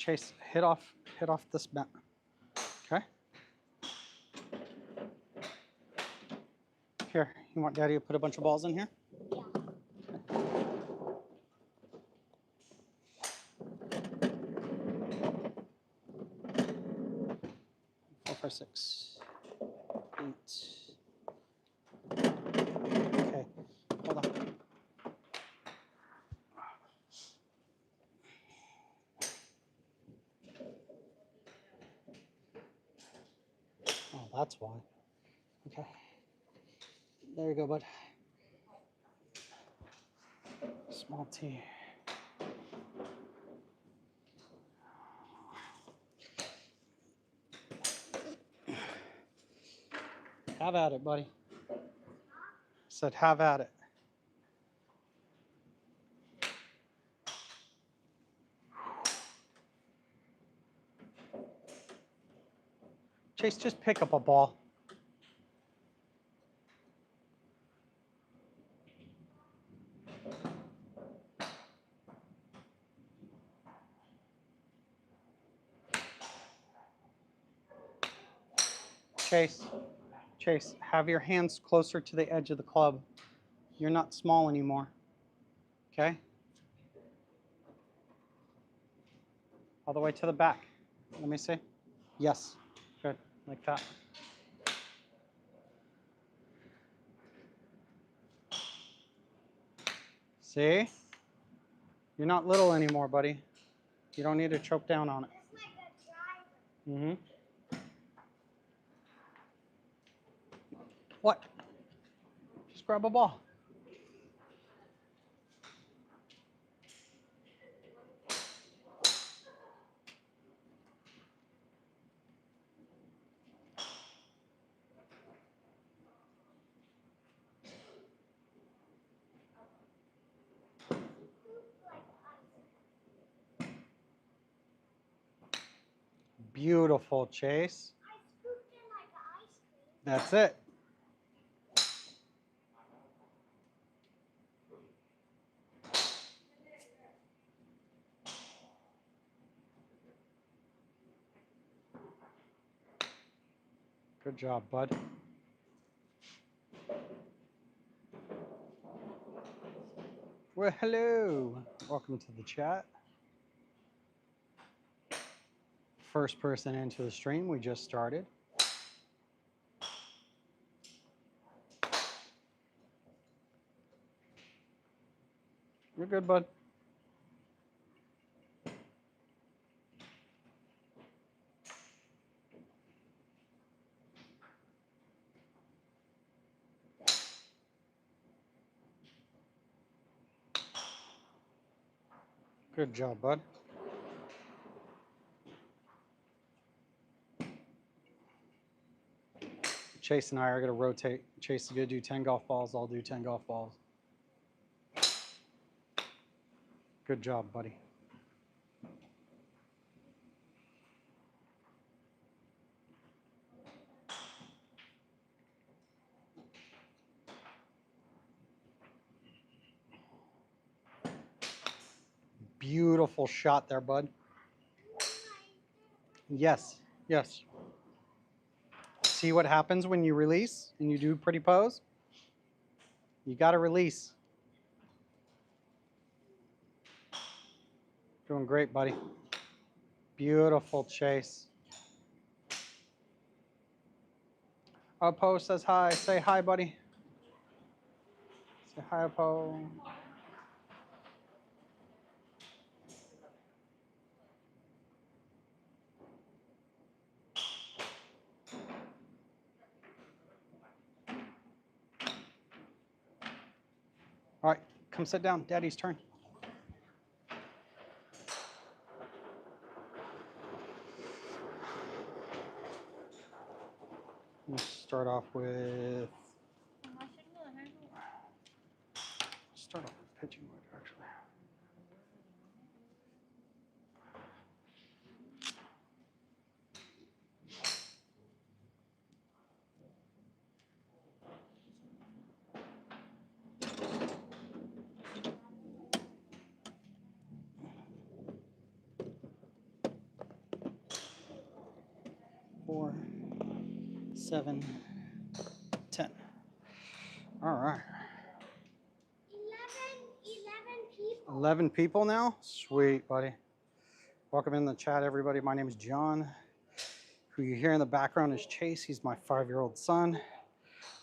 Chase, hit off this mat. Okay. Here, you want Daddy to put a bunch of balls in here? Yeah. 4, 5, 6, 8. Okay, hold on. Oh, that's why. Okay. There you go, bud. Small T. Have at it, buddy. I said have at it. Chase, just pick up a ball. Chase, have your hands closer to the edge of the club. You're not small anymore. Okay? All the way to the back. Let me see. Yes. Good. Like that. See? You're not little anymore, buddy. You don't need to choke down on it. Mm-hmm. What? Just grab a ball. Beautiful, Chase. That's it. Good job, bud. Well, hello. Welcome to the chat. First person into the stream, we just started. You're good, bud. Good job, bud. Chase and I are going to rotate. Chase is going to do 10 golf balls. I'll do 10 golf balls. Good job, buddy. Beautiful shot there, bud. Yes, yes. See what happens when you release and you do pretty pose? You got to release. Doing great, buddy. Beautiful, Chase. Oppo says hi. Say hi, buddy. Say hi, Oppo. All right, come sit down. Daddy's turn. We'll start off with pitching wedge, actually. 4, 7, 10. All right. 11 people. 11 people now? Sweet, buddy. Welcome in the chat, everybody. My name is John. Who you hear in the background is Chase. He's my 5-year-old son.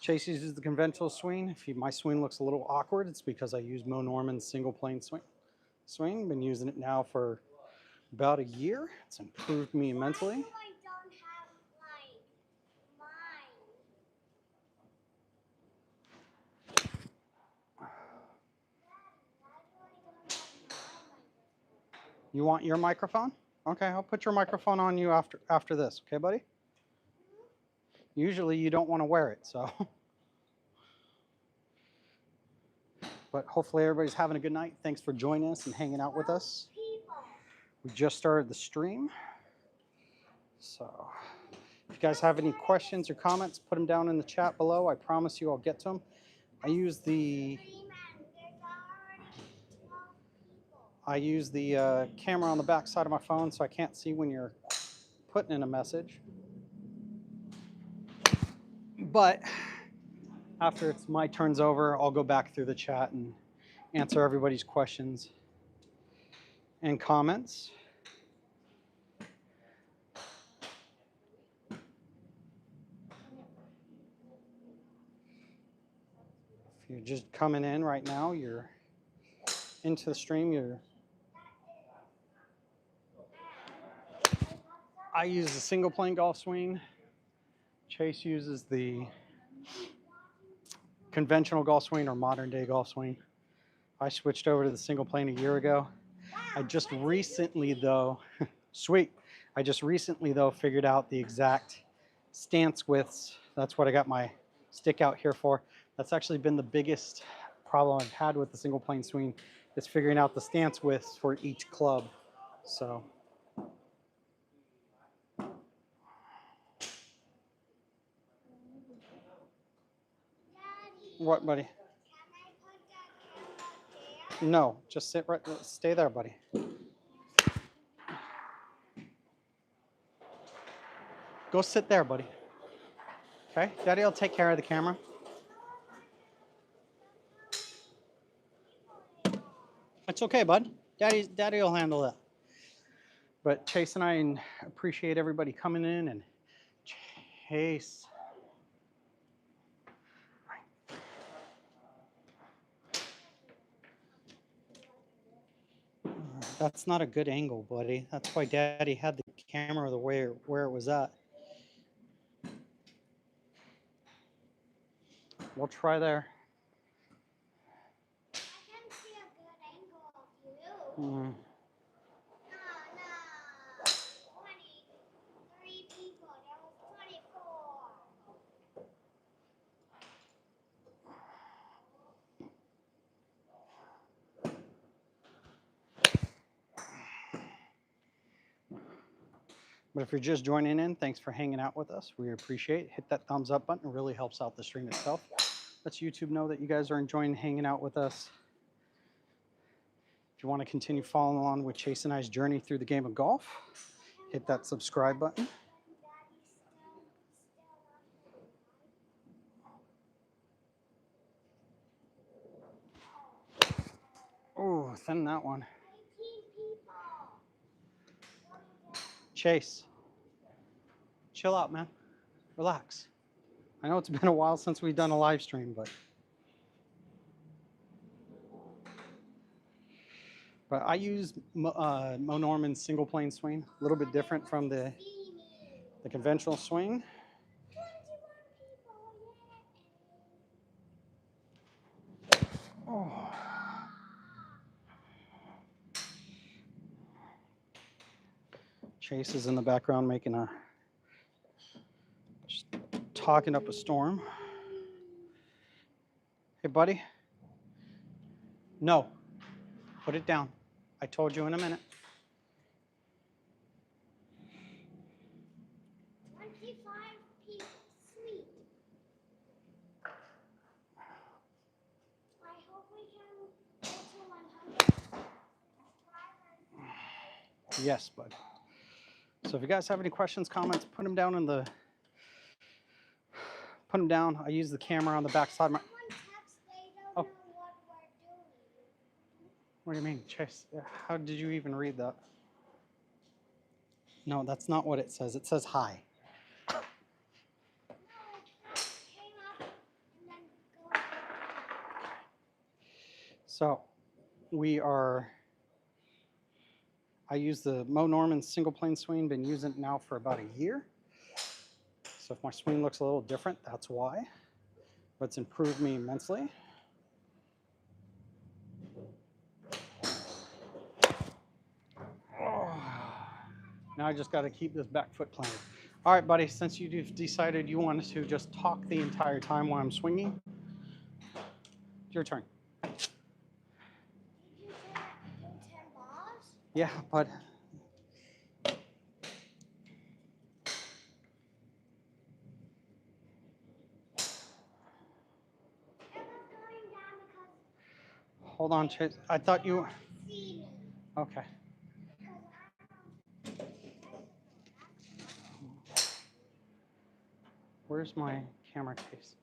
Chase uses the conventional swing. If my swing looks a little awkward, it's because I use Mo Norman's single plane swing. Been using it now for about a year. It's improved me immensely. Why do I don't have mine? You want your microphone? Okay, I'll put your microphone on you after this. Okay, buddy? Usually you don't want to wear it, so. But hopefully everybody's having a good night. Thanks for joining us and hanging out with us. We just started the stream. So if you guys have any questions or comments, put them down in the chat below. I promise you I'll get to them. I use the camera on the back side of my phone, so I can't see when you're putting in a message. But after my turn's over, I'll go back through the chat and answer everybody's questions and comments. If you're just coming in right now, you're into the stream, I use the single plane golf swing. Chase uses the conventional golf swing or modern day golf swing. I switched over to the single plane a year ago. I just recently though, figured out the exact stance widths. That's what I got my stick out here for. That's actually been the biggest problem I've had with the single plane swing, is figuring out the stance widths for each club. So. What, buddy? No, just stay there, buddy. Go sit there, buddy. Okay, Daddy will take care of the camera. It's okay, bud. Daddy will handle that. But Chase and I appreciate everybody coming in, and Chase. That's not a good angle, buddy. That's why Daddy had the camera the way where it was at. We'll try there. I can see a good angle of you. Mm. No. 23 people. There was 24. But if you're just joining in, thanks for hanging out with us. We appreciate it. Hit that thumbs up button. It really helps out the stream itself. Lets YouTube know that you guys are enjoying hanging out with us. If you want to continue following along with Chase and I's journey through the game of golf, hit that subscribe button. Oh, thin that one. Chase, chill out, man. Relax. I know it's been a while since we've done a live stream, but I use Mo Norman's single plane swing, a little bit different from the conventional swing. Oh. Chase is in the background making just talking up a storm. Hey, buddy. No. Put it down. I told you in a minute. 25 people. Sweet. I hope we can get to 100 subscribers. Yes, bud. So if you guys have any questions, comments, put them down. I use the camera on the back side of my. Oh. What do you mean, Chase? How did you even read that? No, that's not what it says. It says hi. So I use the Mo Norman single plane swing, been using it now for about a year. So if my swing looks a little different, that's why. But it's improved me immensely. Now I just got to keep this back foot planted. All right, buddy, since you've decided you wanted to just talk the entire time while I'm swinging, it's your turn. Yeah, but hold on, Chase. I thought you. Okay. Where's my camera case?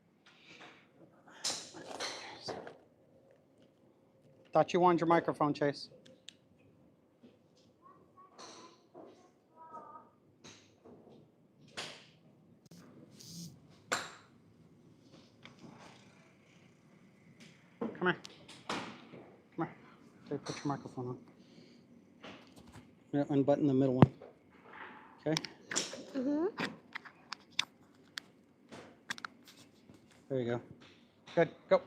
Thought you wanted your microphone, Chase. Come here. Come here. Okay, put your microphone on. Yeah, unbutton the middle one. Okay? There you go. Good. Go.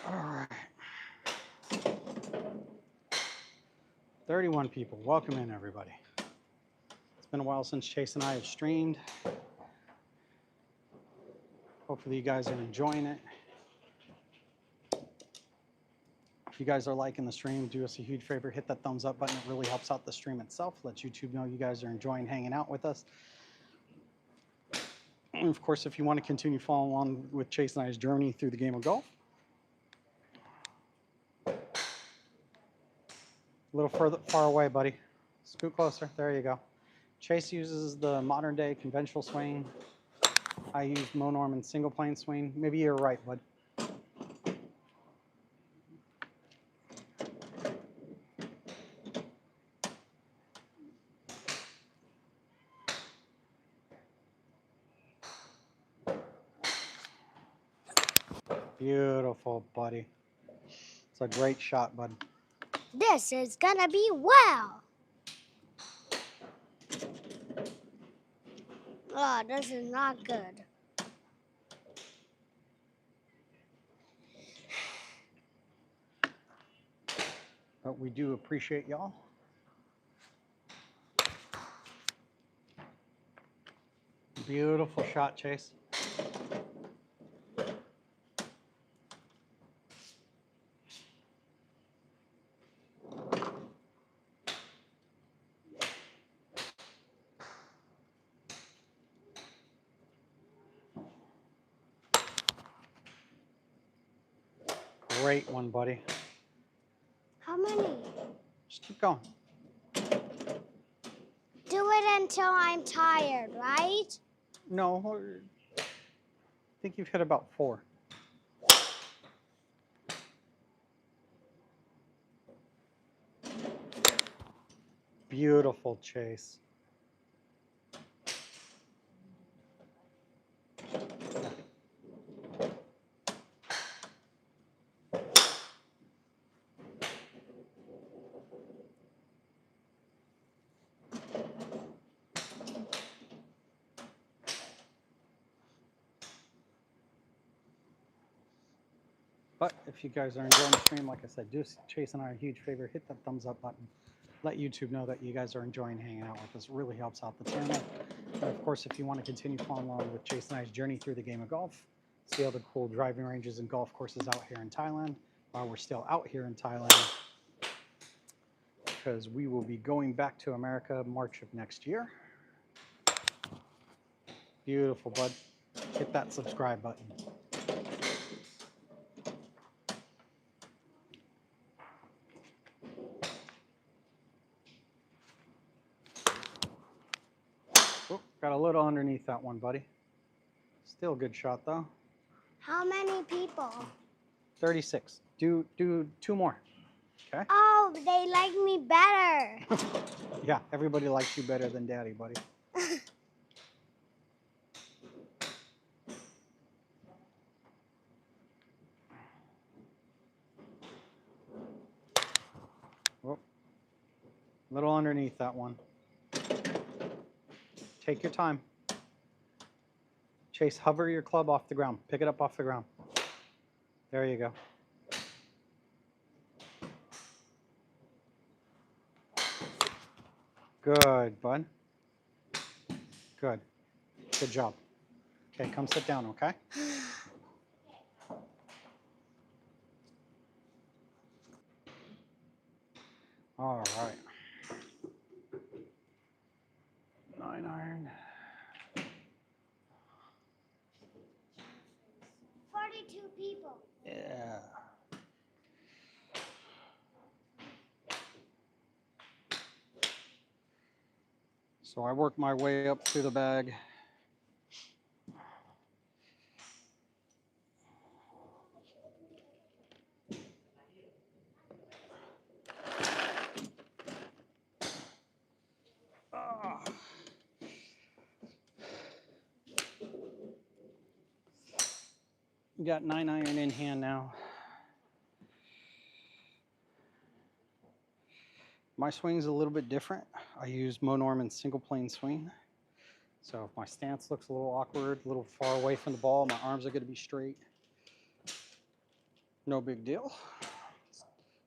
All right. 31 people. Welcome in, everybody. It's been a while since Chase and I have streamed. Hopefully you guys are enjoying it. If you guys are liking the stream, do us a huge favor, hit that thumbs up button. It really helps out the stream itself. Let YouTube know you guys are enjoying hanging out with us. And of course, if you want to continue following along with Chase and I's journey through the game of golf, a little far away, buddy. Scoot closer. There you go. Chase uses the modern day conventional swing. I use Mo Norman single plane swing. Maybe you're right, bud. Beautiful, buddy. It's a great shot, bud. This is gonna be well. Oh, this is not good. But we do appreciate y'all. Beautiful shot, Chase. Great one, buddy. How many? Just keep going. Do it until I'm tired, right? No, I think you've hit about 4. Beautiful, Chase. But if you guys are enjoying the stream, like I said, do Chase and I a huge favor. Hit that thumbs up button. Let YouTube know that you guys are enjoying hanging out with us. It really helps out the channel. And of course, if you want to continue following along with Chase and I's journey through the game of golf, see all the cool driving ranges and golf courses out here in Thailand, while we're still out here in Thailand, because we will be going back to America March of next year. Beautiful, bud. Hit that subscribe button. Oh, got a little underneath that one, buddy. Still a good shot, though. How many people? 36. Do 2 more. Okay? Oh, they like me better. Yeah, everybody likes you better than Daddy, buddy. Oh, a little underneath that one. Take your time. Chase, hover your club off the ground. Pick it up off the ground. There you go. Good, bud. Good. Good job. Okay, come sit down, okay? All right. 9-iron. 42 people. Yeah. So I work my way up through the bag. Ah. We got 9-iron in hand now. My swing's a little bit different. I use Mo Norman's single plane swing. So if my stance looks a little awkward, a little far away from the ball, my arms are going to be straight. No big deal. It's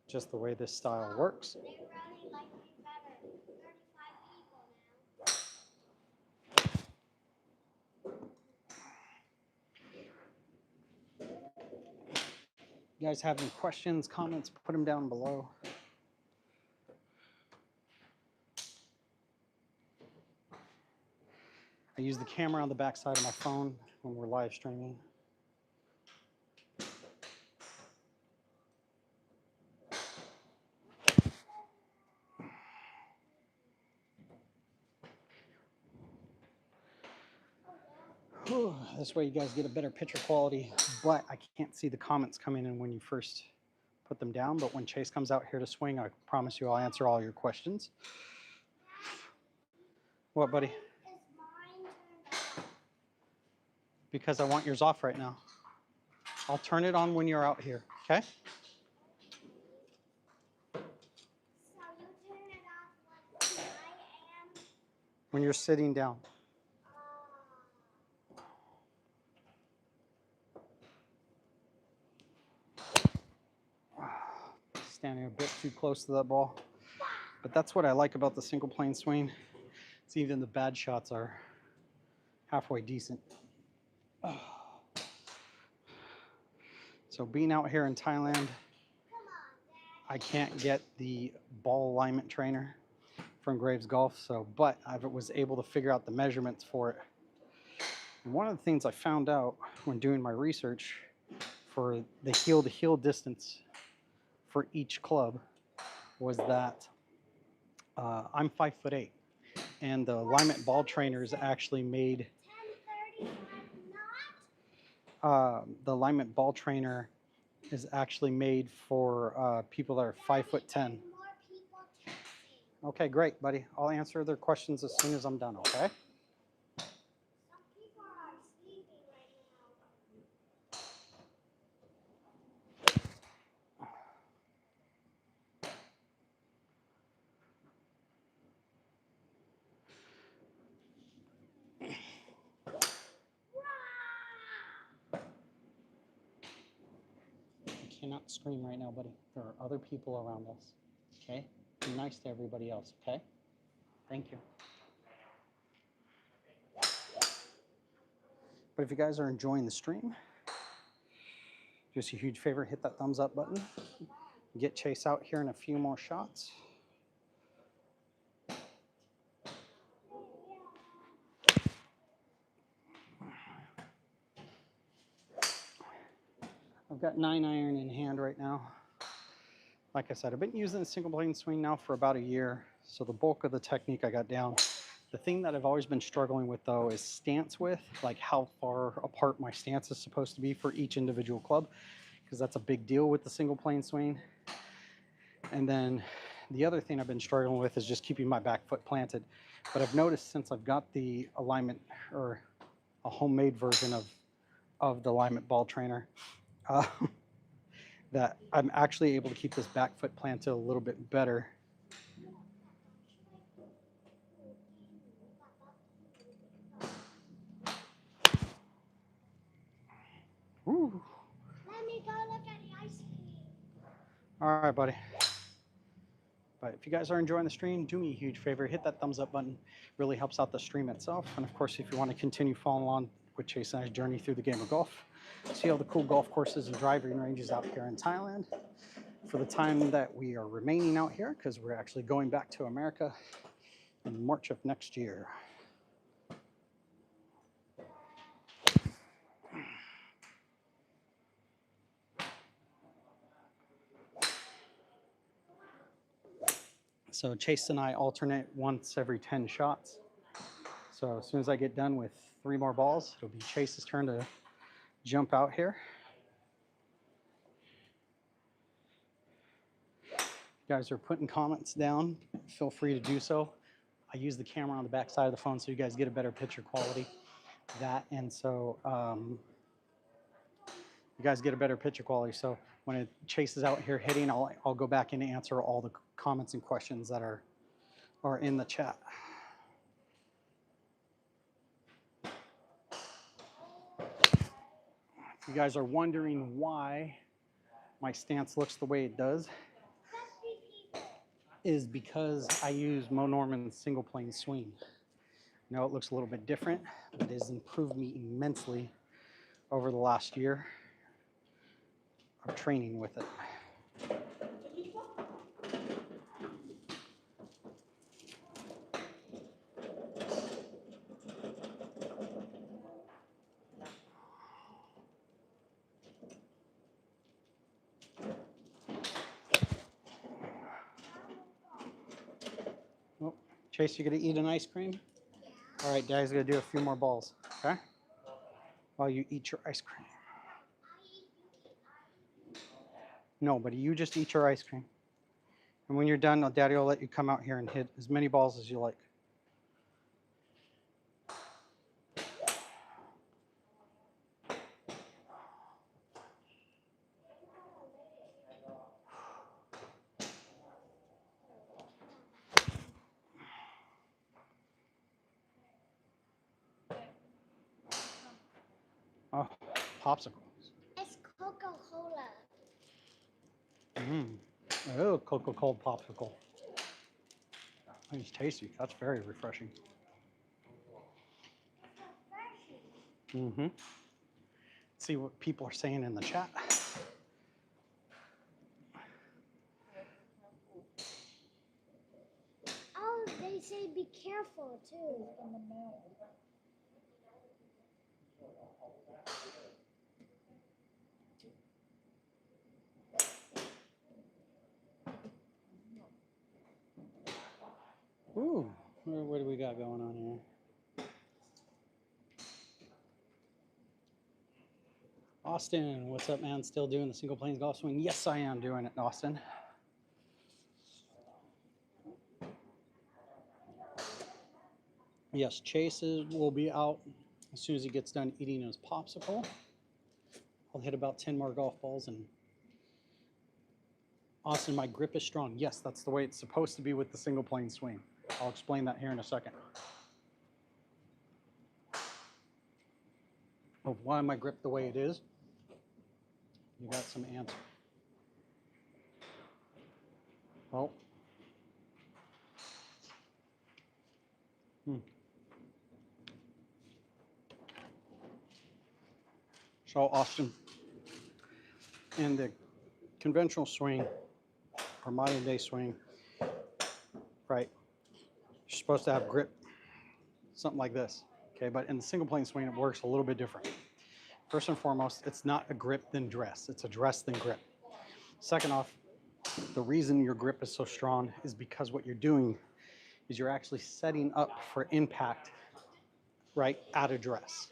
just the way this style works. They really like me better. 35 people now. You guys have any questions, comments, put them down below. I use the camera on the back side of my phone when we're live streaming. Whew, this way you guys get a better picture quality, but I can't see the comments coming in when you first put them down. But when Chase comes out here to swing, I promise you I'll answer all your questions. What, buddy? Is mine turned on? Because I want yours off right now. I'll turn it on when you're out here, okay? So you turn it off when I am. When you're sitting down. Standing a bit too close to that ball. But that's what I like about the single plane swing. It's even the bad shots are halfway decent. So being out here in Thailand, I can't get the ball alignment trainer from Graves Golf, but I was able to figure out the measurements for it. And one of the things I found out when doing my research for the heel to heel distance for each club was that I'm 5'8", and the alignment ball trainer is actually made. 10:35 not? The alignment ball trainer is actually made for people that are 5'10". More people texting. Okay, great, buddy. I'll answer their questions as soon as I'm done, okay? Some people are sleeping right now. You cannot scream right now, buddy. There are other people around us, okay? Be nice to everybody else, okay? Thank you. But if you guys are enjoying the stream, just a huge favor, hit that thumbs up button. Get Chase out here in a few more shots. I've got 9-iron in hand right now. Like I said, I've been using the single plane swing now for about a year. So the bulk of the technique I got down. The thing that I've always been struggling with though is stance width, like how far apart my stance is supposed to be for each individual club, because that's a big deal with the single plane swing. And then the other thing I've been struggling with is just keeping my back foot planted. But I've noticed since I've got the alignment, or a homemade version of the alignment ball trainer, uh, that I'm actually able to keep this back foot planted a little bit better. Woo. Let me go look at the ice cream. All right, buddy. But if you guys are enjoying the stream, do me a huge favor, hit that thumbs up button. Really helps out the stream itself. And of course, if you want to continue following along with Chase and I's journey through the game of golf, see all the cool golf courses and driving ranges out here in Thailand for the time that we are remaining out here, because we're actually going back to America in March of next year. So Chase and I alternate once every 10 shots. So as soon as I get done with 3 more balls, it'll be Chase's turn to jump out here. If you guys are putting comments down, feel free to do so. I use the camera on the back side of the phone so you guys get a better picture quality. That, and so you guys get a better picture quality. So when it chases out here hitting, I'll go back and answer all the comments and questions that are in the chat. If you guys are wondering why my stance looks the way it does, is because I use Mo Norman's single plane swing. Now it looks a little bit different, but it has improved me immensely over the last year of training with it. Oh, Chase, you gonna eat an ice cream? Yeah. All right, Daddy's gonna do a few more balls, okay? While you eat your ice cream. No, but you just eat your ice cream. And when you're done, Daddy will let you come out here and hit as many balls as you like. Oh, popsicle. It's Coca-Cola. Oh, Coca-Cola popsicle. It's tasty. That's very refreshing. See what people are saying in the chat. Oh, they say be careful too. In the mouth. Ooh, what do we got going on here? Austin, what's up, man? Still doing the single planes golf swing? Yes, I am doing it, Austin. Yes, Chase will be out as soon as he gets done eating his popsicle. I'll hit about 10 more golf balls. And Austin, my grip is strong. Yes, that's the way it's supposed to be with the single plane swing. I'll explain that here in a second. Of why my grip the way it is, you got some answer. Well, So Austin, in the conventional swing or modern day swing, right, you're supposed to have grip, something like this, okay? But in the single plane swing, it works a little bit different. First and foremost, it's not a grip then dress. It's a dress then grip. Second off, the reason your grip is so strong is because what you're doing is you're actually setting up for impact, right, at address,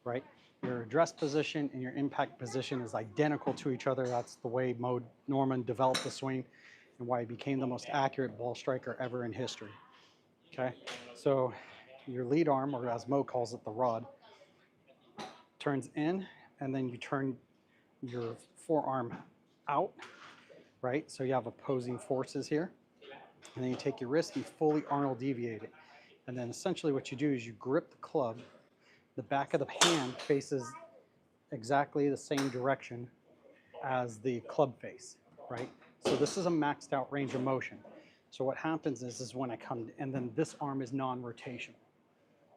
right? Your address position and your impact position is identical to each other. That's the way Mo Norman developed the swing and why he became the most accurate ball striker ever in history. Okay, so your lead arm, or as Mo calls it, the rod, turns in, and then you turn your forearm out, right? So you have opposing forces here. And then you take your wrist and fully Arnold deviate it. And then essentially what you do is you grip the club. The back of the hand faces exactly the same direction as the club face, right? So this is a maxed out range of motion. So what happens is when I come, and then this arm is non-rotational.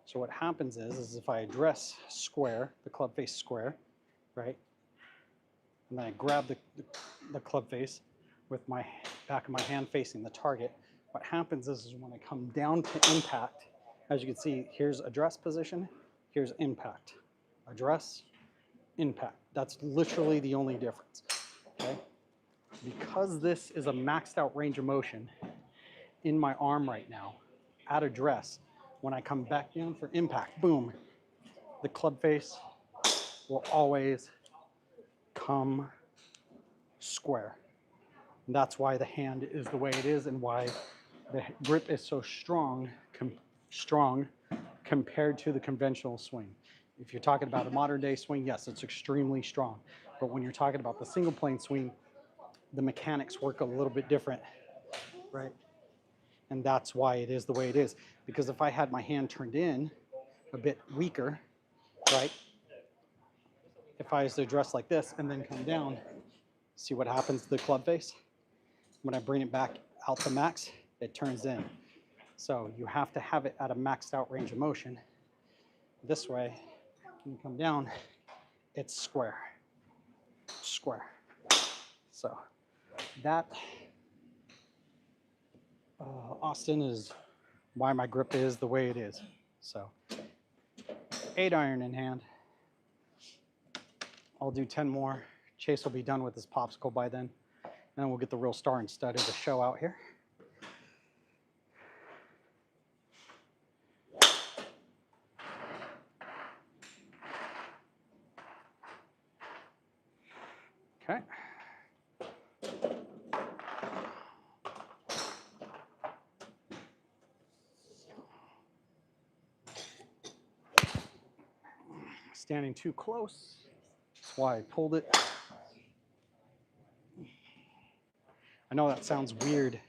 So what happens is if I address square, the club face square, right? And then I grab the club face with my back of my hand facing the target. What happens is when I come down to impact, as you can see, here's address position, here's impact. Address, impact. That's literally the only difference, okay? Because this is a maxed out range of motion in my arm right now, at address, when I come back down for impact, boom, the club face will always come square. And that's why the hand is the way it is and why the grip is so strong compared to the conventional swing. If you're talking about a modern day swing, yes, it's extremely strong. But when you're talking about the single plane swing, the mechanics work a little bit different, right? And that's why it is the way it is. Because if I had my hand turned in a bit weaker, right? If I was to address like this and then come down, see what happens to the club face? When I bring it back out to max, it turns in. So you have to have it at a maxed out range of motion. This way, when you come down, it's square, square. So that, Austin, is why my grip is the way it is. So 8 iron in hand. I'll do 10 more. Chase will be done with his popsicle by then. And then we'll get the real star and stud of the show out here. Okay. Standing too close. That's why I pulled it. I know that sounds weird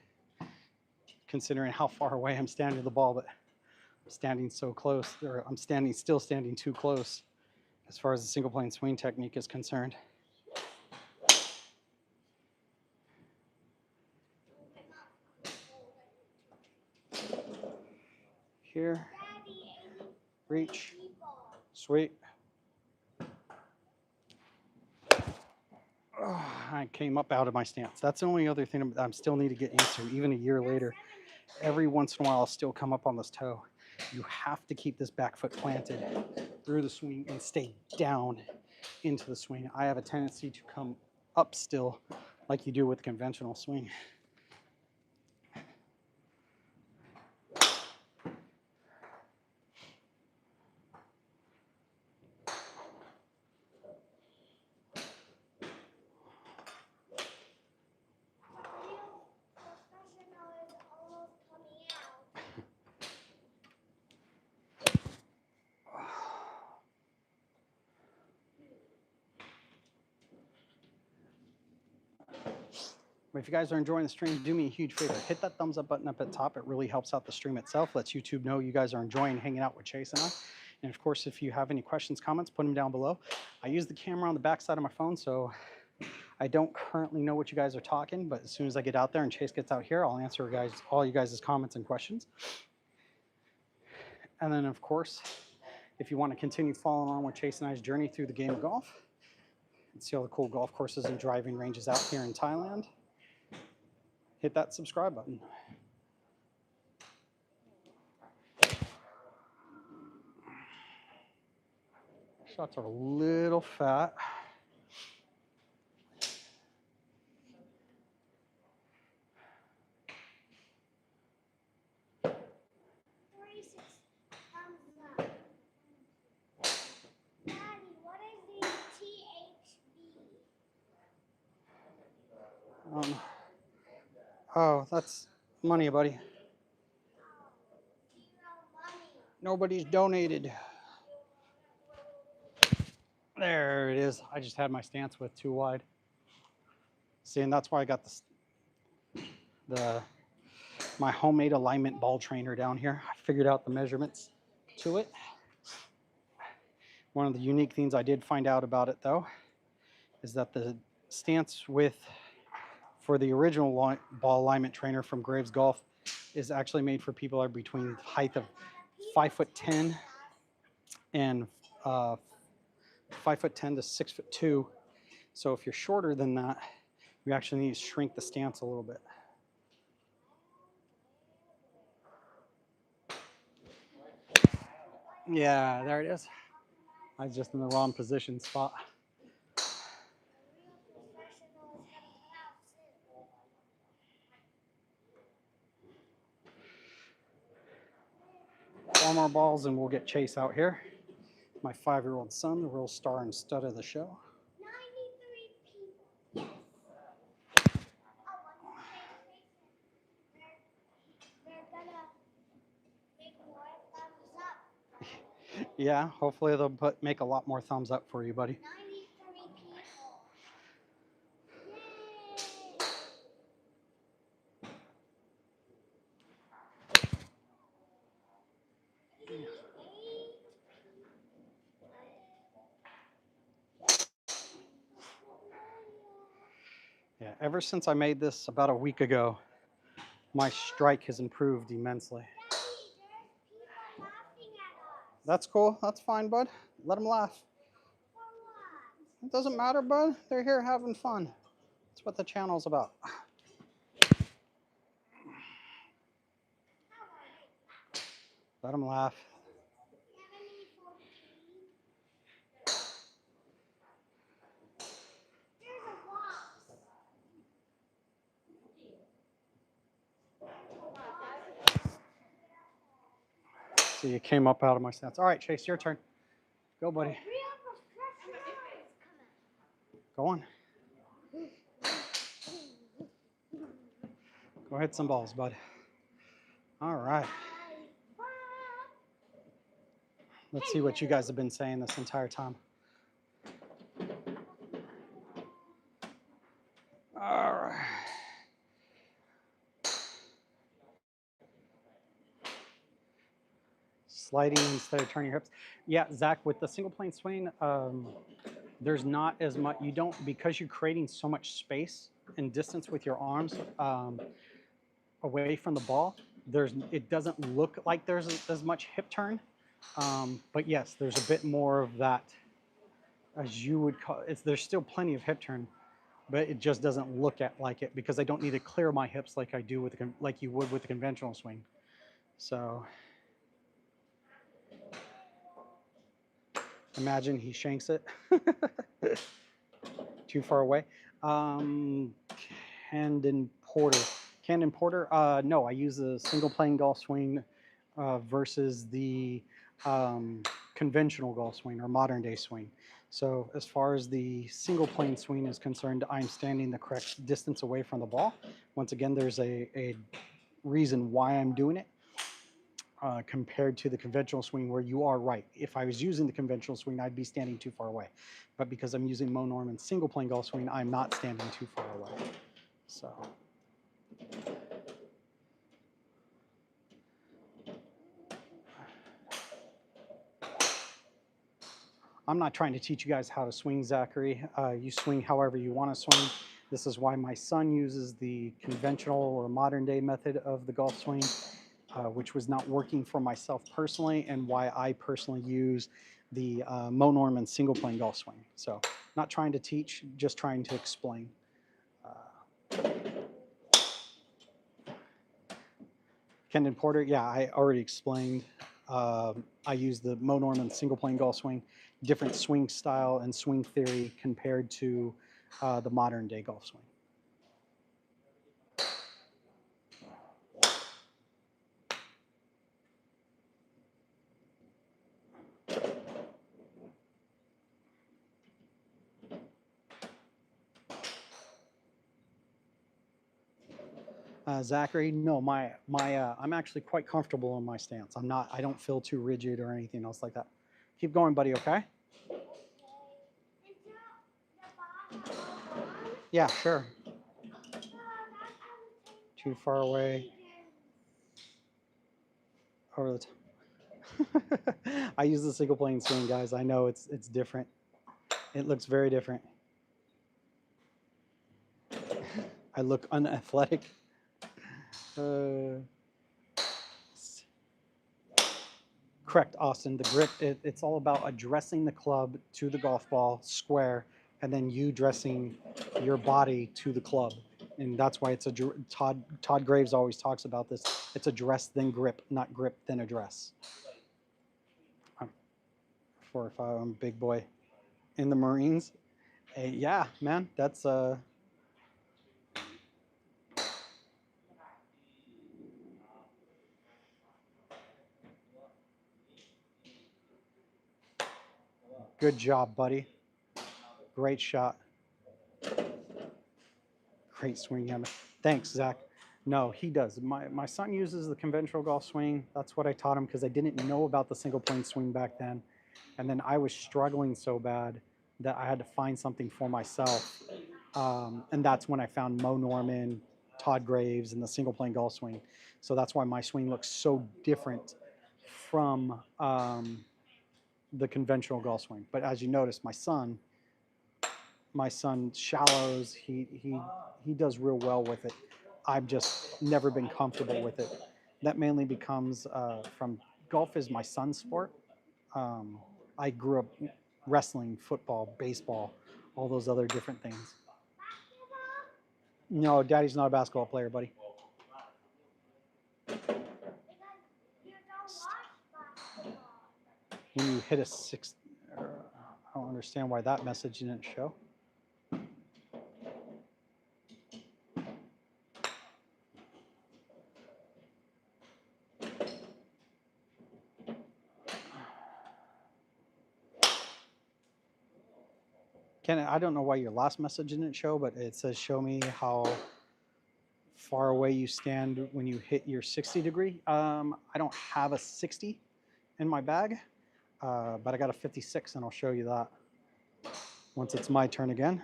considering how far away I'm standing to the ball, but I'm standing so close, or I'm still standing too close as far as the single plane swing technique is concerned. Here, reach, sweep. Oh, I came up out of my stance. That's the only other thing I still need to get into, even a year later. Every once in a while, I'll still come up on this toe. You have to keep this back foot planted through the swing and stay down into the swing. I have a tendency to come up still like you do with conventional swing. If you guys are enjoying the stream, do me a huge favor. Hit that thumbs up button up at top. It really helps out the stream itself. Lets YouTube know you guys are enjoying hanging out with Chase and I. And of course, if you have any questions, comments, put them down below. I use the camera on the back side of my phone, so I don't currently know what you guys are talking, but as soon as I get out there and Chase gets out here, I'll answer all you guys' comments and questions. And then, of course, if you want to continue following along with Chase and I's journey through the game of golf and see all the cool golf courses and driving ranges out here in Thailand, hit that subscribe button. Shots are a little fat. Oh, that's money, buddy. Zero money. Nobody's donated. There it is. I just had my stance width too wide. See, and that's why I got my homemade alignment ball trainer down here. I figured out the measurements to it. One of the unique things I did find out about it, though, is that the stance width for the original ball alignment trainer from Graves Golf is actually made for people are between height of 5'10" and 5'10" to 6'2". So if you're shorter than that, you actually need to shrink the stance a little bit. Yeah, there it is. I was just in the wrong position spot. Four more balls and we'll get Chase out here. My 5-year-old son, the real star and stud of the show. 93 people. Yes. They're gonna make more thumbs up. Yeah, hopefully they'll make a lot more thumbs up for you, buddy. 93 people. Yay. Yeah, ever since I made this about a week ago, my strike has improved immensely. Daddy, there's people laughing at us. That's cool. That's fine, bud. Let them laugh. For what? It doesn't matter, bud. They're here having fun. That's what the channel's about. Let them laugh. 74. There's a wasp. So you came up out of my stance. All right, Chase, your turn. Go, buddy. Real professional is coming. Go on. Go hit some balls, bud. All right. Let's see what you guys have been saying this entire time. All right. Sliding instead of turning your hips. Yeah, Zach, with the single plane swing, there's not as much, you don't, because you're creating so much space and distance with your arms away from the ball, it doesn't look like there's as much hip turn. But yes, there's a bit more of that, as you would call it. There's still plenty of hip turn, but it just doesn't look like it because I don't need to clear my hips like I do with like you would with the conventional swing. So imagine he shanks it too far away. Camden Porter. No, I use a single plane golf swing versus the conventional golf swing or modern day swing. So as far as the single plane swing is concerned, I'm standing the correct distance away from the ball. Once again, there's a reason why I'm doing it compared to the conventional swing where you are right. If I was using the conventional swing, I'd be standing too far away. But because I'm using Mo Norman's single plane golf swing, I'm not standing too far away. So. I'm not trying to teach you guys how to swing, Zachary. You swing however you want to swing. This is why my son uses the conventional or modern day method of the golf swing, which was not working for myself personally, and why I personally use the Mo Norman single plane golf swing. So not trying to teach, just trying to explain. Camden Porter, yeah, I already explained. I use the Mo Norman single plane golf swing, different swing style and swing theory compared to the modern day golf swing. Zachary, no, I'm actually quite comfortable in my stance. I don't feel too rigid or anything else like that. Keep going, buddy, okay? Yeah, sure. Too far away. Over the top. I use the single plane swing, guys. I know it's different. It looks very different. I look unathletic. Correct, Austin. The grip, it's all about addressing the club to the golf ball square, and then you dressing your body to the club. And that's why it's Todd Graves always talks about this. It's address then grip, not grip then address. I'm 4 or 5. I'm a big boy in the Marines. Hey, yeah, man, that's good job, buddy. Great shot. Great swing, Emma. Thanks, Zach. No, he does. My son uses the conventional golf swing. That's what I taught him because I didn't know about the single plane swing back then. And then I was struggling so bad that I had to find something for myself. And that's when I found Mo Norman, Todd Graves, and the single plane golf swing. So that's why my swing looks so different from the conventional golf swing. But as you notice, my son shallows. He does real well with it. I've just never been comfortable with it. That mainly becomes from golf is my son's sport. I grew up wrestling, football, baseball, all those other different things. No, Daddy's not a basketball player, buddy. When you hit a six, I don't understand why that message didn't show. Ken, I don't know why your last message didn't show, but it says show me how far away you stand when you hit your 60 degree. I don't have a 60 in my bag, but I got a 56 and I'll show you that once it's my turn again.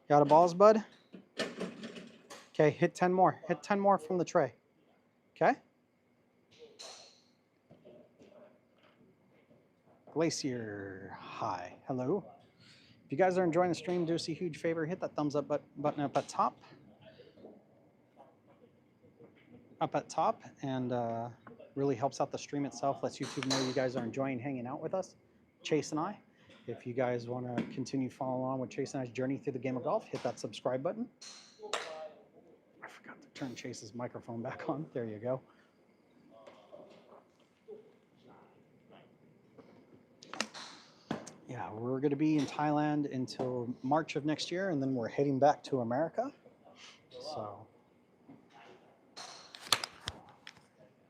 Got a balls, bud? Okay, hit 10 more. Hit 10 more from the tray. Okay? Glacier High. Hello. If you guys are enjoying the stream, do us a huge favor. Hit that thumbs up button up at top. And really helps out the stream itself. Lets YouTube know you guys are enjoying hanging out with us, Chase and I. If you guys want to continue following along with Chase and I's journey through the game of golf, hit that subscribe button. I forgot to turn Chase's microphone back on. There you go. Yeah, we're going to be in Thailand until March of next year, and then we're heading back to America. So,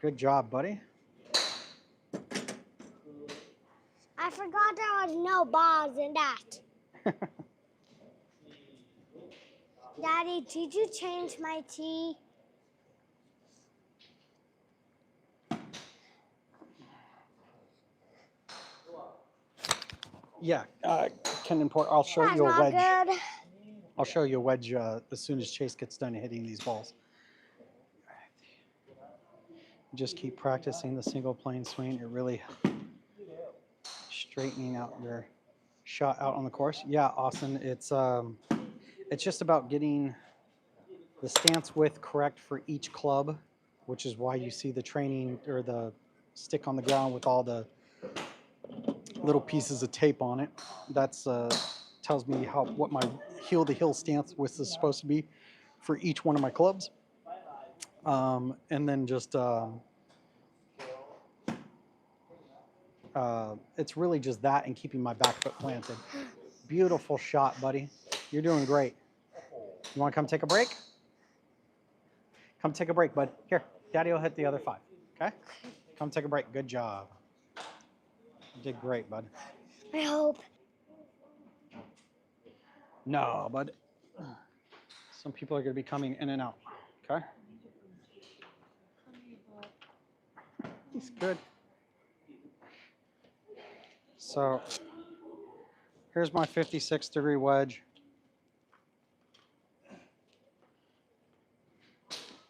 good job, buddy. I forgot there was no balls in that. Daddy, did you change my tea? Yeah, Ken and Port, I'll show That's you a not wedge. good. I'll show you a wedge as soon as Chase gets done hitting these balls. Just keep practicing the single plane swing. It really straightening out your shot out on the course. Yeah, Austin, it's just about getting the stance width correct for each club, which is why you see the training or the stick on the ground with all the little pieces of tape on it. That's tells me what my heel to heel stance width is supposed to be for each one of my clubs. And then just it's really just that and keeping my back foot planted. Beautiful shot, buddy. You're doing great. You want to come take a break? Come take a break, bud. Here, Daddy will hit the other 5. Okay? Come take a break. Good job. You did great, bud. I hope. No, bud. Some people are going to be coming in and out. Okay? He's good. So here's my 56-degree wedge.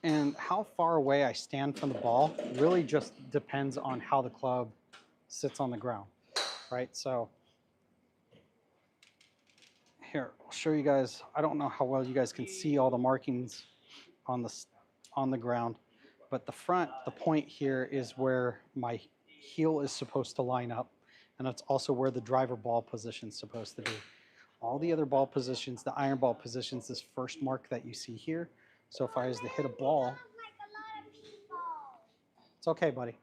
And how far away I stand from the ball really just depends on how the club sits on the ground, right? So here, I'll show you guys. I don't know how well you guys can see all the markings on the ground, but the point here is where my heel is supposed to line up, and it's also where the driver ball position is supposed to be. All the other ball positions, the iron ball positions, this first mark that you see here. So if I was to hit a ball, it's okay, buddy.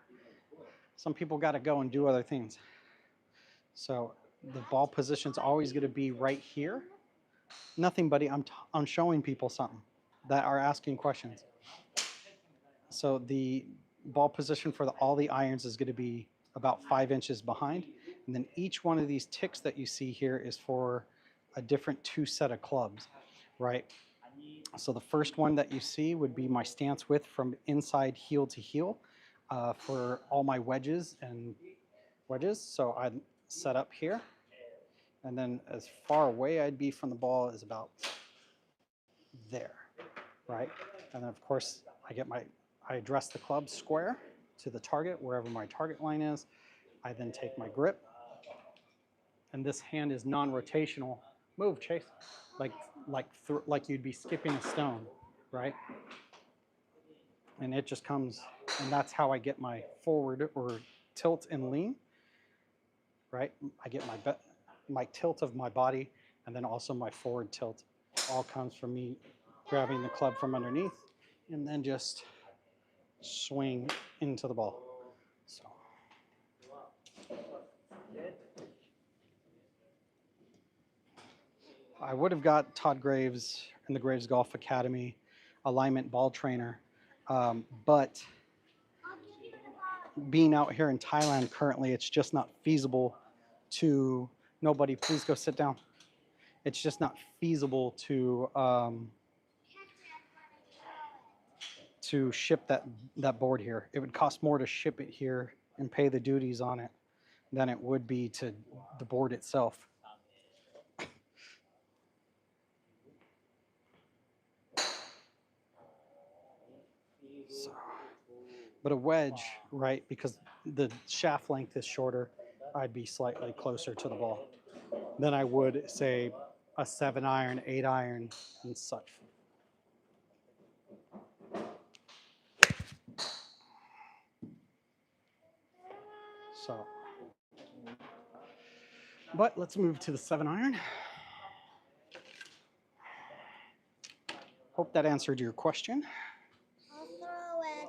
Some people got to go and do other things. So the ball position's always going to be right here. Nothing, buddy. I'm showing people something that are asking questions. So the ball position for all the irons is going to be about 5 inches behind. And then each one of these ticks that you see here is for a different 2 set of clubs, right? So the first one that you see would be my stance width from inside heel to heel for all my wedges. So I'd set up here. And then as far away I'd be from the ball is about there, right? And then of course I address the club square to the target, wherever my target line is. I then take my grip, and this hand is non-rotational. Move, Chase, like you'd be skipping a stone, right? And it just comes, and that's how I get my forward or tilt and lean, right? I get my tilt of my body, and then also my forward tilt. All comes from me grabbing the club from underneath, and then just swing into the ball. So. I would have got Todd Graves in the Graves Golf Academy alignment ball trainer, but being out here in Thailand currently, it's just not feasible to, nobody, please go sit down. It's just not feasible to ship that board here. It would cost more to ship it here and pay the duties on it than it would be to the board itself. So, but a wedge, right, because the shaft length is shorter, I'd be slightly closer to the ball than I would, say, a 7-iron, 8-iron, and such. So, but let's move to the 7-iron. Hope that answered your question. I'll throw it.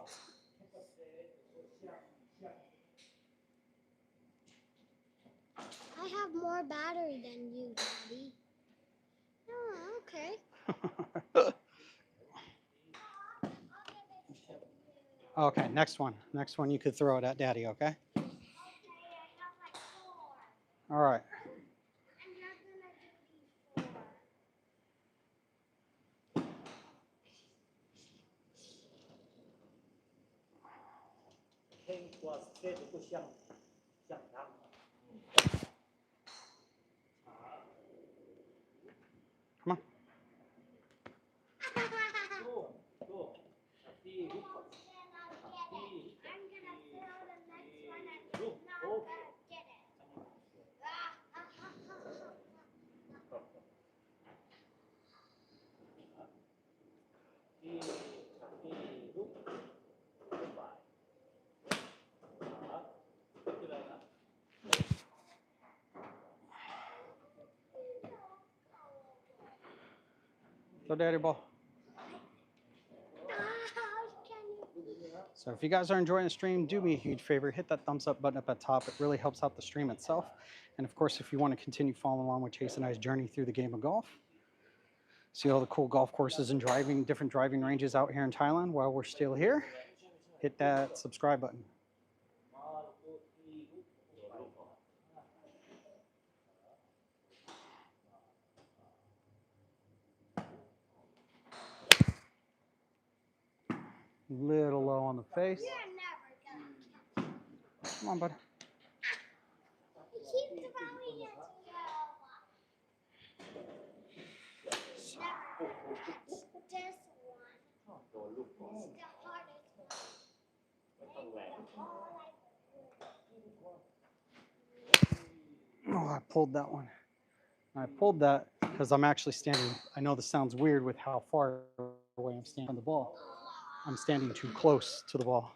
I have more battery than you, Daddy. Oh, okay. Okay, next one. Next one, you could throw it at Daddy, okay? Okay, I have like 4. All right. And you're gonna do these 4. I'm gonna throw the next one and he's not gonna get it. Throw Daddy ball. So if you guys are enjoying the stream, do me a huge favor, hit that thumbs up button up at top. It really helps out the stream itself. And of course, if you want to continue following along with Chase and I's journey through the game of golf, see all the cool golf courses and different driving ranges out here in Thailand while we're still here, hit that subscribe button. Little low on the face. You're never gonna catch Come on, bud. He keeps throwing it to you. Never catch this one. It's the hardest one. Oh, I pulled that one. I pulled that because I'm actually standing. I know this sounds weird with how far away I'm standing from the ball. I'm standing too close to the ball.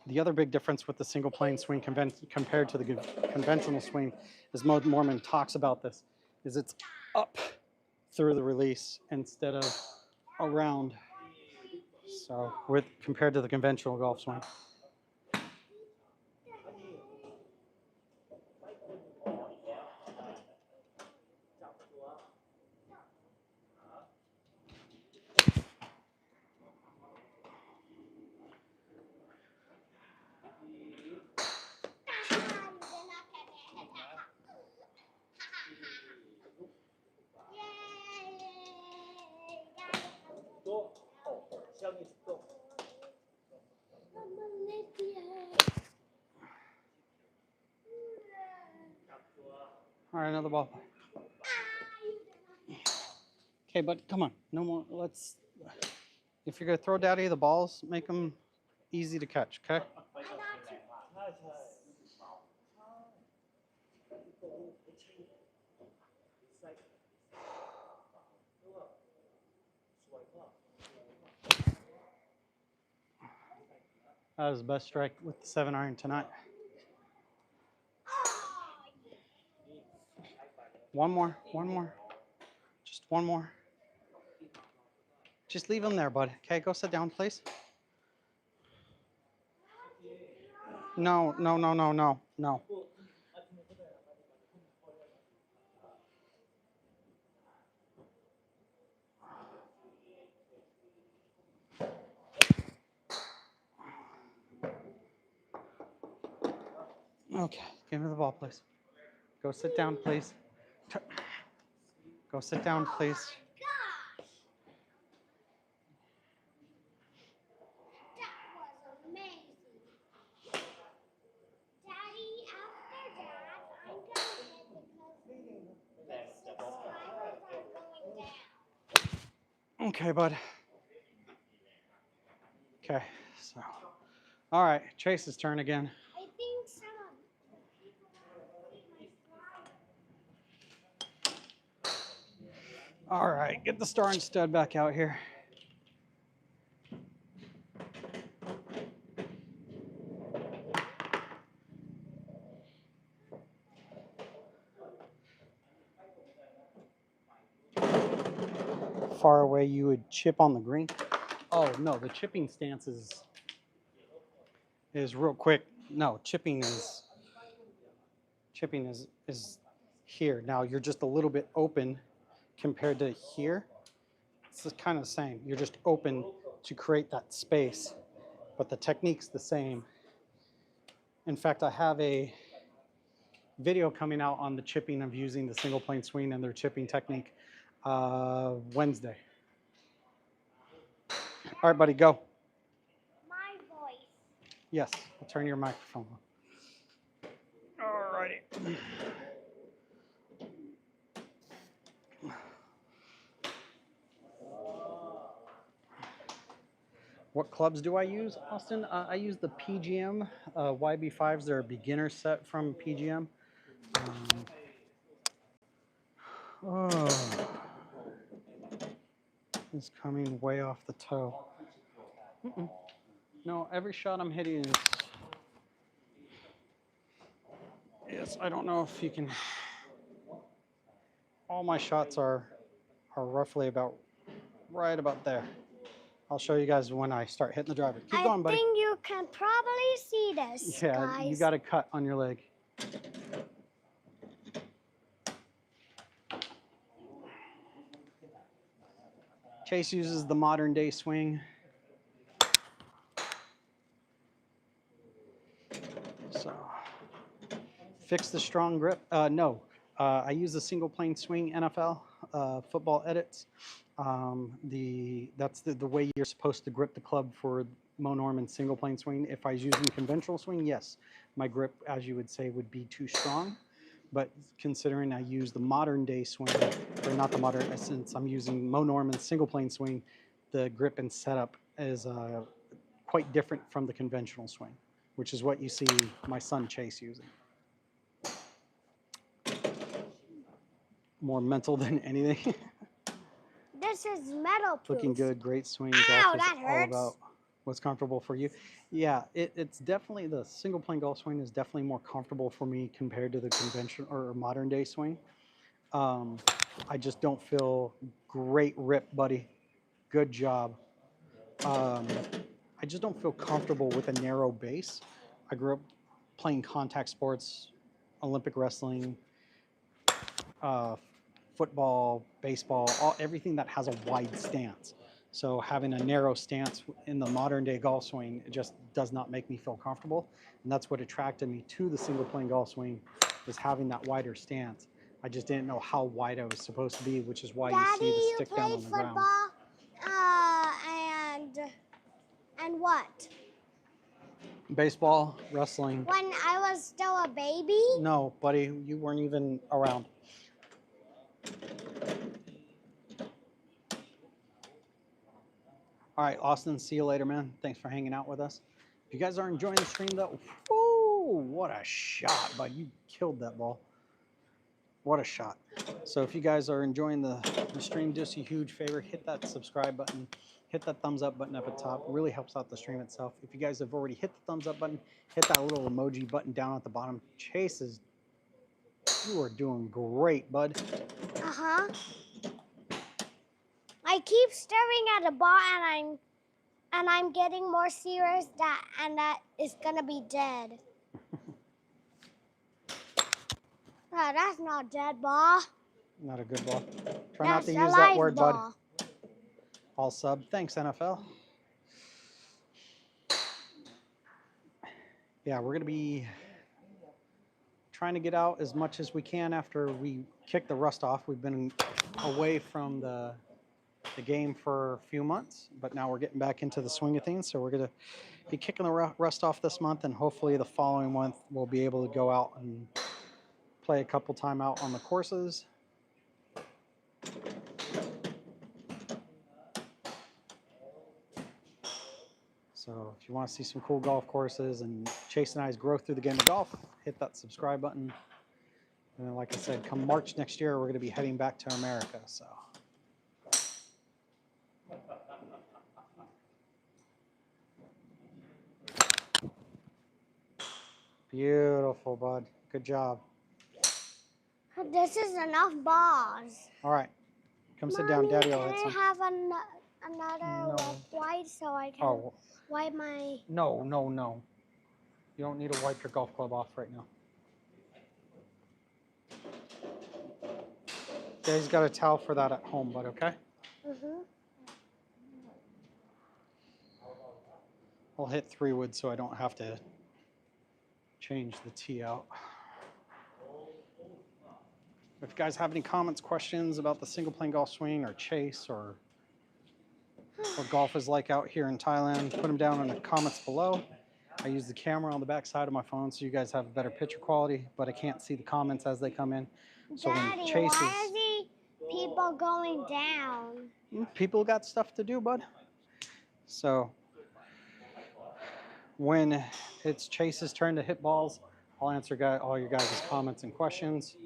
The other big difference with the single plane swing compared to the conventional swing, as Mormon talks about this, is it's up through the release instead of around. So compared to the conventional golf swing. All right, another ball. Okay, but come on, no more. If you're gonna throw Daddy the balls, make them easy to catch. Okay. That was the best strike with the 7-iron tonight. One more. Just one more. Just leave him there, bud. Okay, go sit down, please. No. Okay, give me the ball, please. Go sit down, please. Go sit down, please. That was amazing. Daddy, after that, I'm gonna hit because the subscribers are going down. Okay, bud. Okay, so. All right, Chase's turn again. I think some of people are see my All right, get the star and stud back out here. Far away you would chip on the green. Oh no, the chipping stance is real quick. No, chipping is here. Now you're just a little bit open compared to here. It's kind of the same. You're just open to create that space, but the technique's the same. In fact, I have a video coming out on the chipping of using the single plane swing and their chipping technique Wednesday. All right, buddy, go. my voice. Yes, I'll turn your microphone on. All righty. What clubs do I use, Austin? I use the PGM YB5s. They're a beginner set from PGM. It's coming way off the toe. No, every shot I'm hitting is... Yes, I don't know if you can... All my shots are roughly right about there. I'll show you guys when I start hitting the driver. Keep going, buddy. I think you can probably see this, Yeah, guys. you got a cut on your leg. Chase uses the modern day swing. So, fix the strong grip. No, I use the single plane swing NFL football edits. That's the way you're supposed to grip the club for Mo Norman single plane swing. If I was using conventional swing, yes, my grip, as you would say, would be too strong. But considering I use the modern day swing, or not the modern, since I'm using Mo Norman single plane swing, the grip and setup is quite different from the conventional swing, which is what you see my son Chase using. More mental than anything. This is metal proof. Looking good, great swing. Ow, Golf is that all hurts. about what's comfortable for you. Yeah, it's definitely the single plane golf swing is definitely more comfortable for me compared to the conventional or modern day swing. I just don't feel great rip, buddy. Good job. Um, I just don't feel comfortable with a narrow base. I grew up playing contact sports, Olympic wrestling, uh, football, baseball, everything that has a wide stance. So having a narrow stance in the modern day golf swing, it just does not make me feel comfortable. And that's what attracted me to the single plane golf swing, was having that wider stance. I just didn't know how wide I was supposed to be, which is why Daddy, you see the you stick down play on the ground. football? And what? Baseball, wrestling. When I was still a baby? No, buddy, you weren't even around. All right, Austin, see you later, man. Thanks for hanging out with us. If you guys are enjoying the stream, though, whoo, what a shot, bud. You killed that ball. What a shot. So if you guys are enjoying the stream, do us a huge favor, hit that subscribe button, hit that thumbs up button up at top. It really helps out the stream itself. If you guys have already hit the thumbs up button, hit that little emoji button down at the bottom. Chase you are doing great, bud. Uh-huh. I keep staring at a ball and I'm getting more serious that it's gonna be dead. That's not dead ball. Not a good ball. Try That's not to a use that live word, ball. bud. All sub. Thanks, NFL. Yeah, we're going to be trying to get out as much as we can after we kick the rust off. We've been away from the game for a few months, but now we're getting back into the swing of things. So we're going to be kicking the rust off this month, and hopefully the following month we'll be able to go out and play a couple time out on the courses. So if you want to see some cool golf courses and Chase and I's growth through the game of golf, hit that subscribe button. And then, like I said, come March next year, we're going to be heading back to America. So. Beautiful, bud. Good job. This is enough balls. All right. Come sit down, Daddy. Can I have another wipe so I can wipe my... No. You don't need to wipe your golf club off right now. Daddy's got a towel for that at home, bud, okay? Mm-hmm. I'll hit 3 wood so I don't have to change the tee out. If you guys have any comments, questions about the single plane golf swing or Chase or what golf is like out here in Thailand, put them down in the comments below. I use the camera on the back side of my phone so you guys have better picture quality, but I can't see the comments as they come in. So Daddy, when Chase why is the people going down? People got stuff to do, bud. So when it's Chase's turn to hit balls, I'll answer all your guys' comments and questions.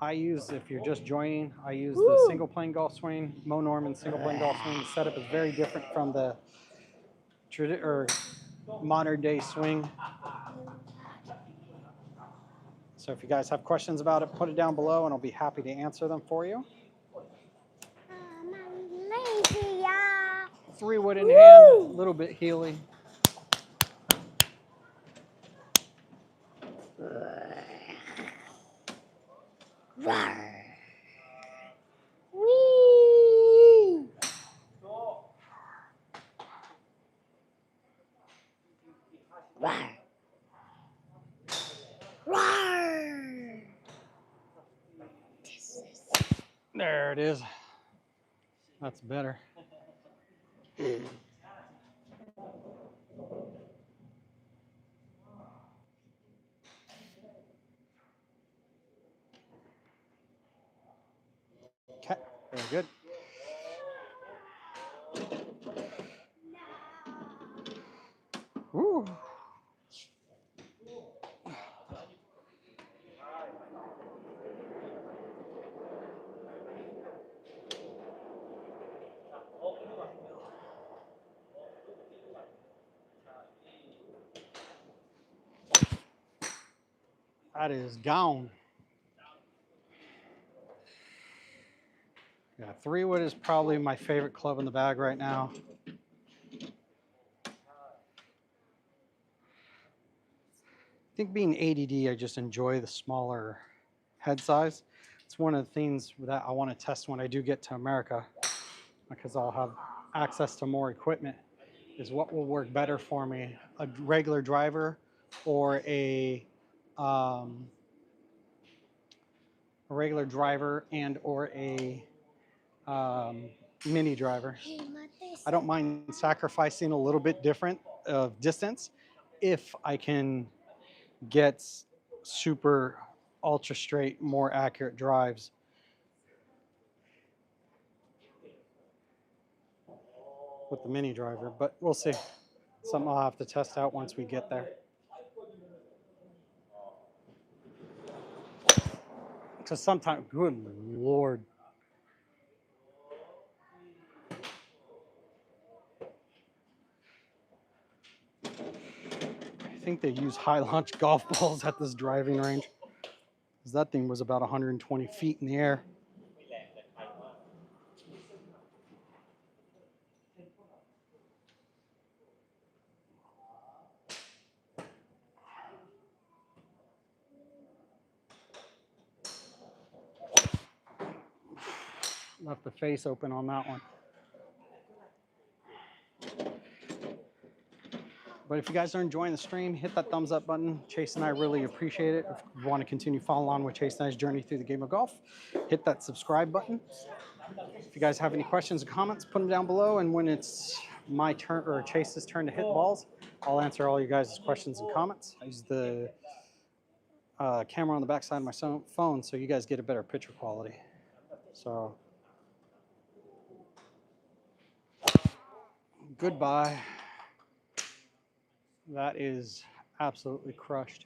If you're just joining, I use the single plane golf swing, Mo Norman single plane golf swing. The setup is very different from the modern day swing. So if you guys have questions about it, put it down below and I'll be happy to answer them for you. I'm lazy, yeah. 3 wood in hand, a little bit heely. Whee! There it is. That's better. Okay, very good. Woo. That is gone. Yeah, 3-wood is probably my favorite club in the bag right now. I think being ADD, I just enjoy the smaller head size. It's one of the things that I want to test when I do get to America, because I'll have access to more equipment, is what will work better for me, a regular driver or a regular driver and or a mini driver. I don't mind sacrificing a little bit different of distance if I can get super ultra straight, more accurate drives. With the mini driver, but we'll see. Something I'll have to test out once we get there. Because sometimes, good Lord. I think they use high launch golf balls at this driving range. Because that thing was about 120 feet in the air. Left the face open on that one. But if you guys are enjoying the stream, hit that thumbs up button. Chase and I really appreciate it. If you want to continue following on with Chase and I's journey through the game of golf, hit that subscribe button. If you guys have any questions or comments, put them down below. And when it's my turn or Chase's turn to hit balls, I'll answer all you guys' questions and comments. I use the camera on the back side of my phone so you guys get a better picture quality. So, goodbye. That is absolutely crushed.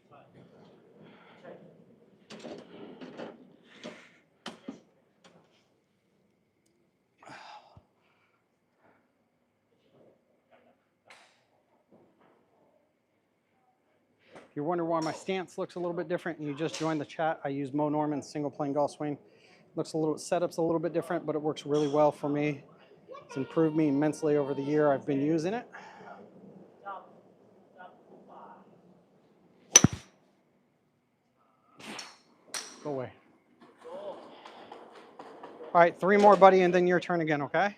If you're wondering why my stance looks a little bit different and you just joined the chat, I use Mo Norman's single plane golf swing. Looks a little, setup's a little bit different, but it works really well for me. It's improved me immensely over the year I've been using it. Go away. All right, 3 more, buddy, and then your turn again, okay?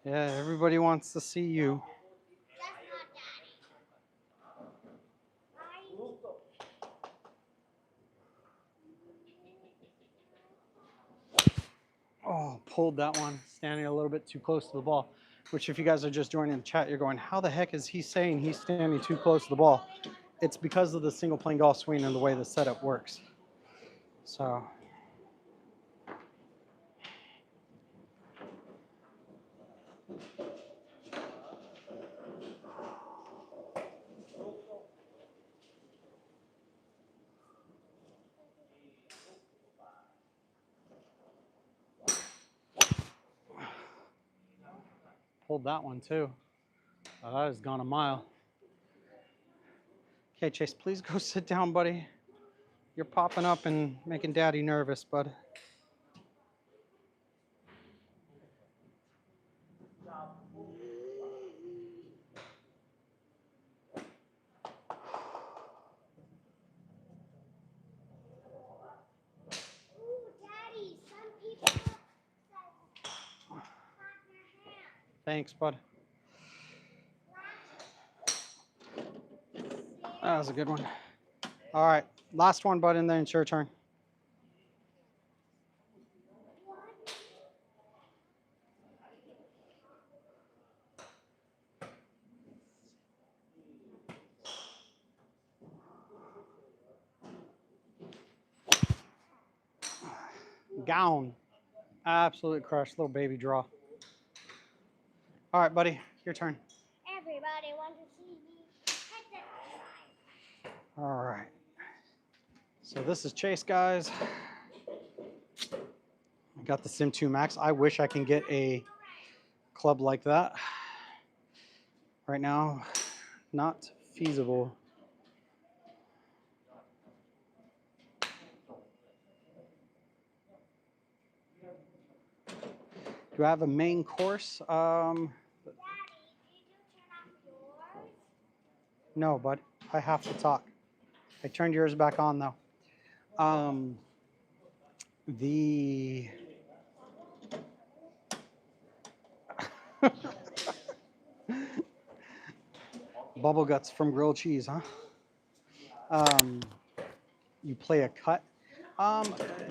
Yeah, everybody wants to see you. Oh, pulled that one, standing a little bit too close to the ball. Which, if you guys are just joining the chat, you're going, how the heck is he saying he's standing too close to the ball? It's because of the single plane golf swing and the way the setup works. So, pulled that one too. That has gone a mile. Okay, Chase, please go sit down, buddy. You're popping up and making Daddy nervous, bud. Thanks, bud. That was a good one. All right, Last one, bud, and then it's your turn. Gown. Absolute crush. Little baby draw. All right, buddy. Your turn. Everybody wants to see me. Hit that sign. All right. So this is Chase, guys. I got the Sim 2 Max. I wish I can get a club like that. Right now, not feasible. Do I have a main course? Daddy, did you turn off yours? No, bud. I have to talk. I turned yours back on though. The bubble guts from grilled cheese, huh? You play a cut.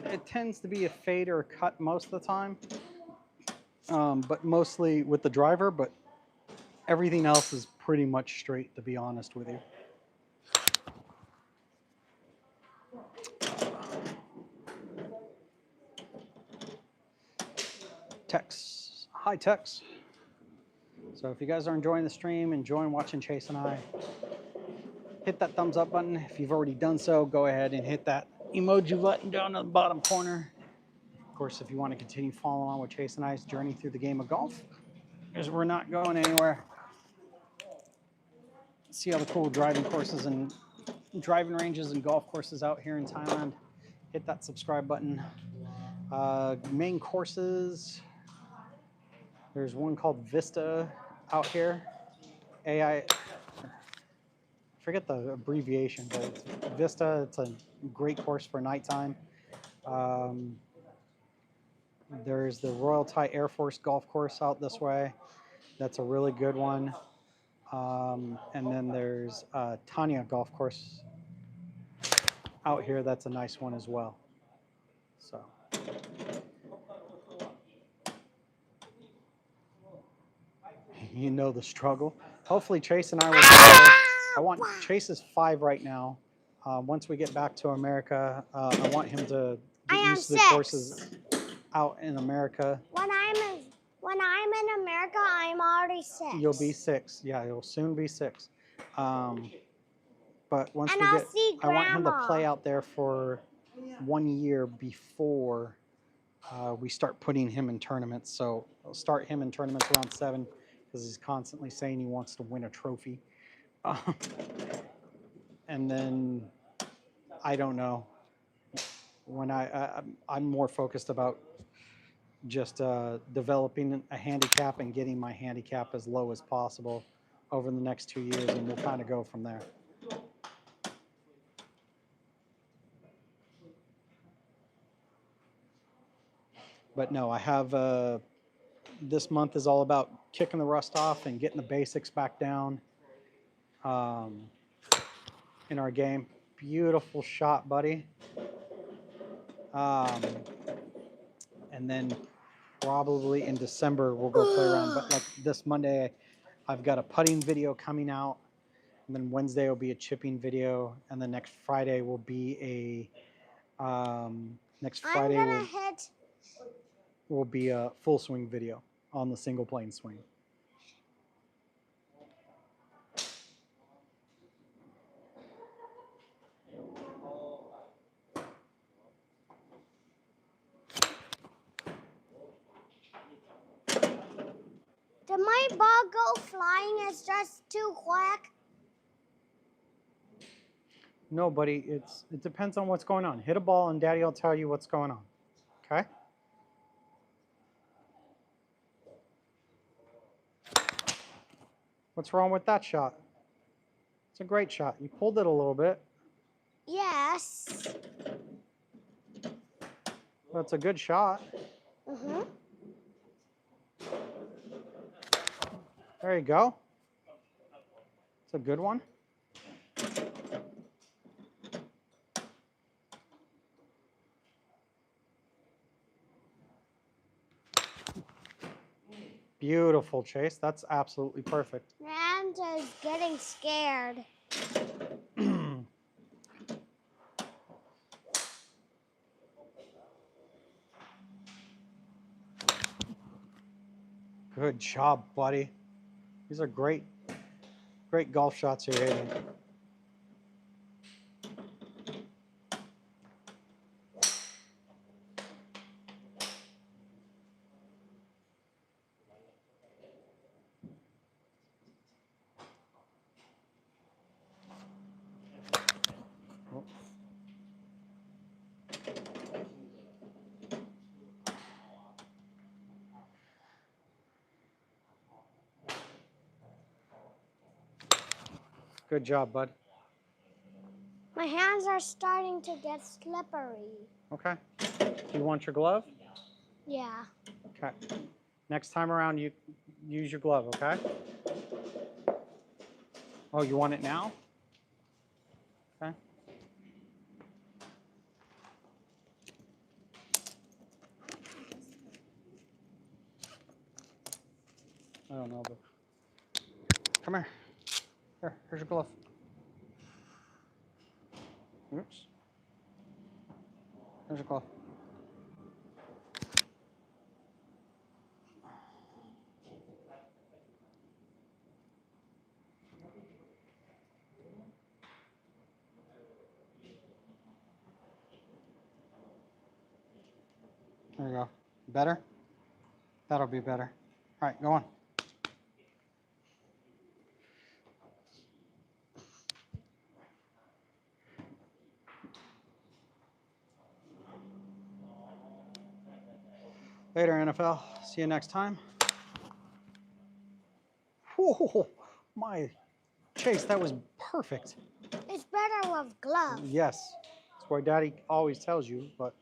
It tends to be a fade or a cut most of the time, but mostly with the driver. But everything else is pretty much straight, to be honest with you. Tex. Hi, Tex. So if you guys are enjoying the stream, enjoying watching Chase and I, hit that thumbs up button. If you've already done so, go ahead and hit that emoji button down in the bottom corner. Of course, if you want to continue following on with Chase and I's journey through the game of golf, because we're not going anywhere. See all the cool driving courses and driving ranges and golf courses out here in Thailand. Hit that subscribe button. Main courses. There's one called Vista out here. AI. Forget the abbreviation, but it's Vista. It's a great course for nighttime. There's the Royal Thai Air Force golf course out this way. That's a really good one. And then there's Tanya golf course out here. That's a nice one as well. So. You know the struggle. Hopefully Chase and I will together. I want Chase is 5 right now. Once we get back to America, I want him to get used to the courses out in America. When I'm in America, I'm already 6. You'll be 6. Yeah, you'll soon be 6. But once and we I'll get, see I want him to Grandma. play out there for 1 year before we start putting him in tournaments. So I'll start him in tournaments around 7 because he's constantly saying he wants to win a trophy. And then I don't know. When I'm more focused about just developing a handicap and getting my handicap as low as possible over the next 2 years, and we'll kind of go from there. But no, I have this month is all about kicking the rust off and getting the basics back down in our game. Beautiful shot, buddy. And then probably in December we'll go play around. But like this Monday, I've got a putting video coming out, and then Wednesday will be a chipping video, and then next Friday will be a will be a full swing video on the single plane swing. Did my ball go flying? It's just too quick. No, buddy, it depends on what's going on. Hit a ball and Daddy will tell you what's going on. Okay? What's wrong with that shot? It's a great shot. You pulled it a little bit. Yes. That's a good shot. Mm-hmm. There you go. It's a good one. Beautiful, Chase. That's absolutely perfect. My hand is getting scared. Good job, buddy. These are great golf shots you're hitting. Oh. Good job, bud. My hands are starting to get slippery. Okay. Do you want your glove? Yeah. Okay. Next time around, you use your glove, okay? Oh, you want it now? Okay. I don't know, but come here. Here's your glove. Oops. Here's your glove. There you go. Better? That'll be better. All right, go on. Later, NFL. See you next time. Whoa, my Chase, that was perfect. It's better with gloves. Yes, that's what Daddy always tells you, but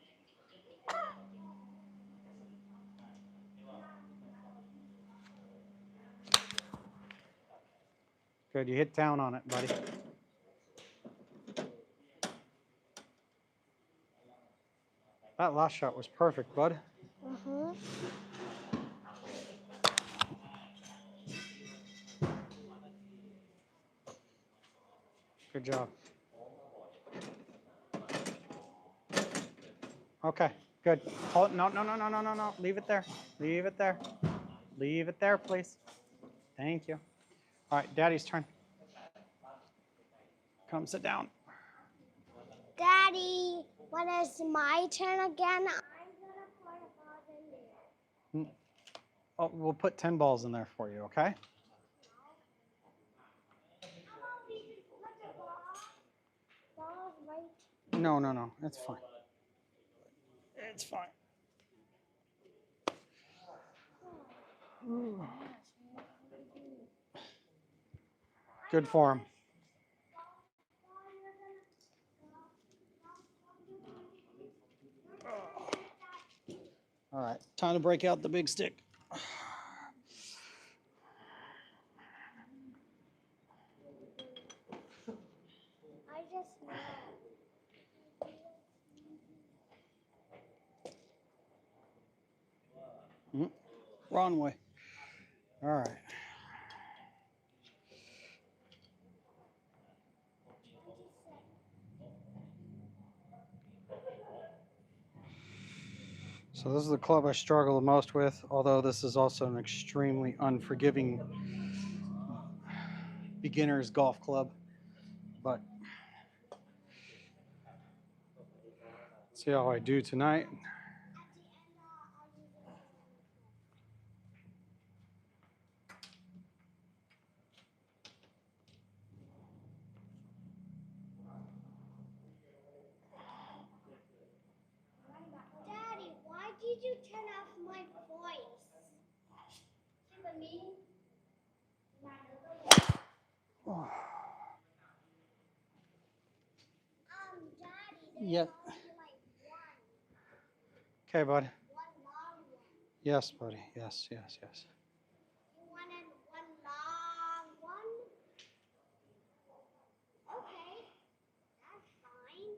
good. You hit down on it, buddy. That last shot was perfect, bud. Mm-hmm. Good job. Okay, good. Hold, no, no, no, no, no, no, no. Leave it there. Leave it there. Leave it there, please. Thank you. All right, Daddy's turn. Come sit down. Daddy, when it's my turn again, I'm gonna put a ball in there. Oh, we'll put 10 balls in there for you, okay? No, no, no. It's fine. It's fine. Good form. All right, time to break out the big stick. I just know. Wrong way. All right. So this is the club I struggle the most with, although this is also an extremely unforgiving beginner's golf club. But see how I do tonight. Daddy, why did you turn off my voice? Daddy, Yep. Okay, bud. Yes, buddy. Yes, yes, yes. You wanted one long one? Okay, that's fine.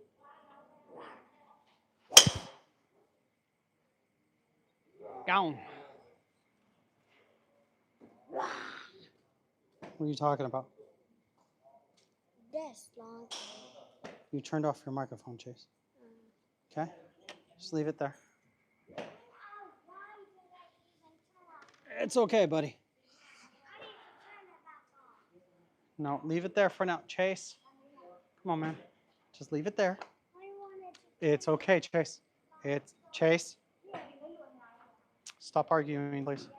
Down. Wow. What are you talking about? This long. You turned off your microphone, Chase. Okay? Just leave it there. It's okay, buddy. No, leave it there for now. Chase, come on, man. Just leave it there. It's okay, Chase. It's Chase. Stop arguing, please.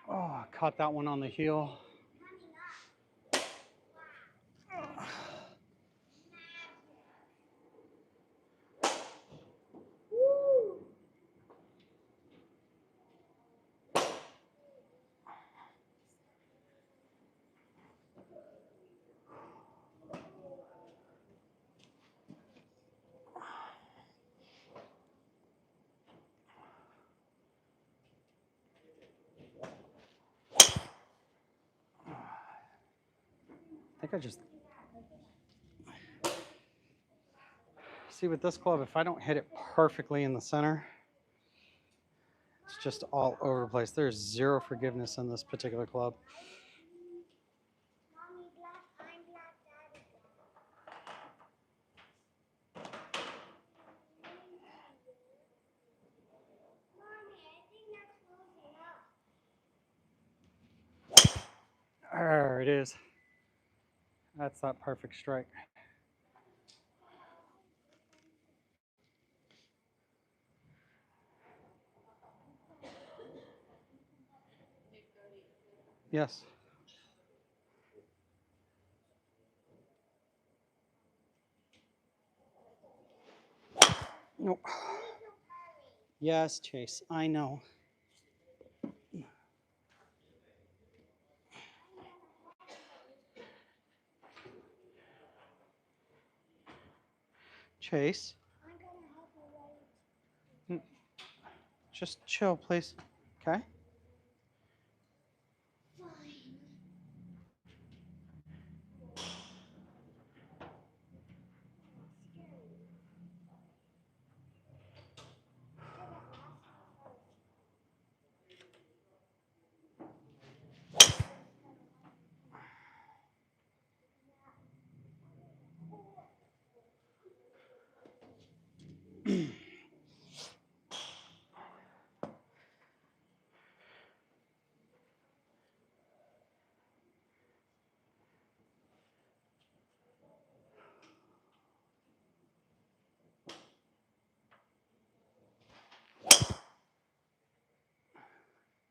Oh, I caught that one on the heel. I think I just see with this club, if I don't hit it perfectly in the center, it's just all over the place. There's zero forgiveness in this particular club. There it is. That's that perfect strike. Yes. Nope. Yes, Chase, I know. Chase, just chill, please. Okay?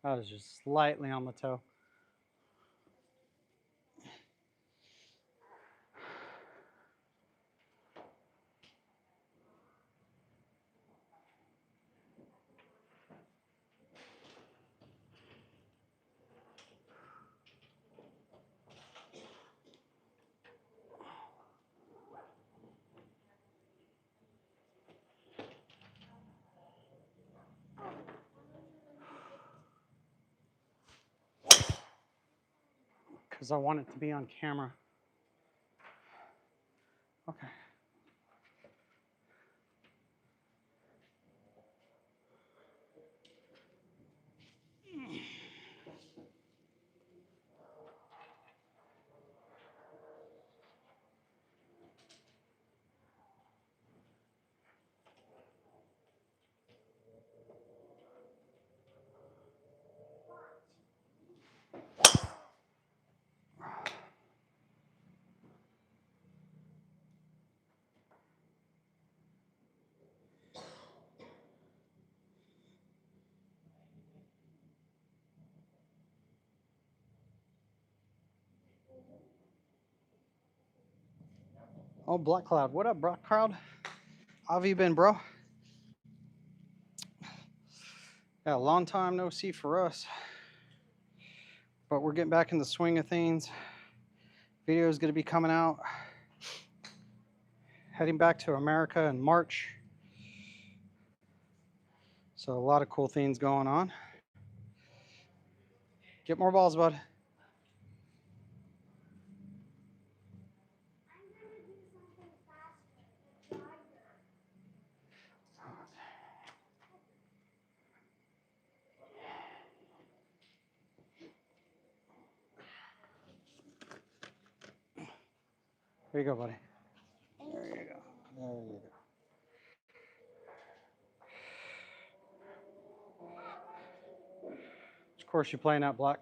That was just slightly on the toe. Because I want it to be on camera. Okay. Oh, Black Cloud. What up, Black Cloud? How have you been, bro? Yeah, long time no see for us. But we're getting back in the swing of things. Video is going to be coming out. Heading back to America in March. So a lot of cool things going on. Get more balls, bud. There you go, buddy. There you go. There you go. Of course, you're playing that black.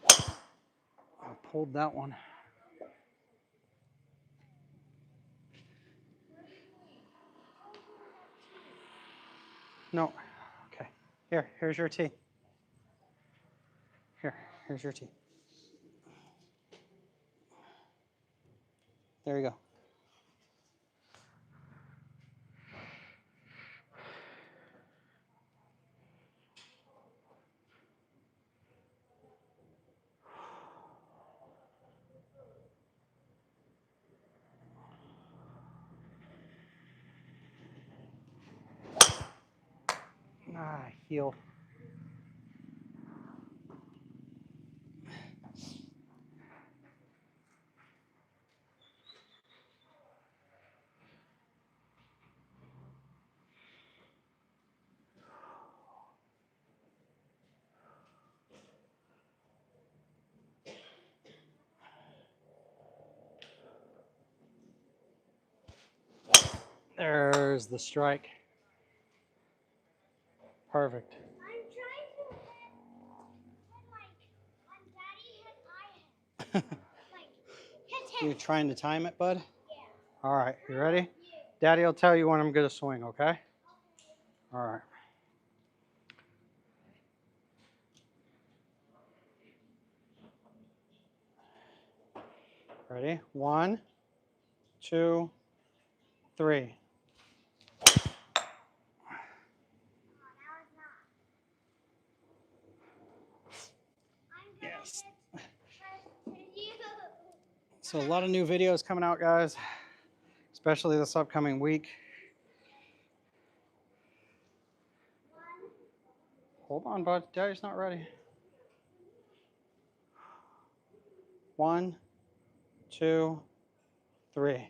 I pulled that one. No. Okay. Here's your tee. Here's your tee. There you go. Ah, heel. There's the strike. Perfect. I'm trying to hit like when Daddy hit, I hit. Like, hit. You're trying to time it, bud? Yeah. All right, you ready? Daddy will tell you when I'm going to swing, okay? All right. Ready? 1, 2, 3. Yes. So a lot of new videos coming out, guys, especially this upcoming week. Hold on, bud. Daddy's not ready. 1, 2, 3.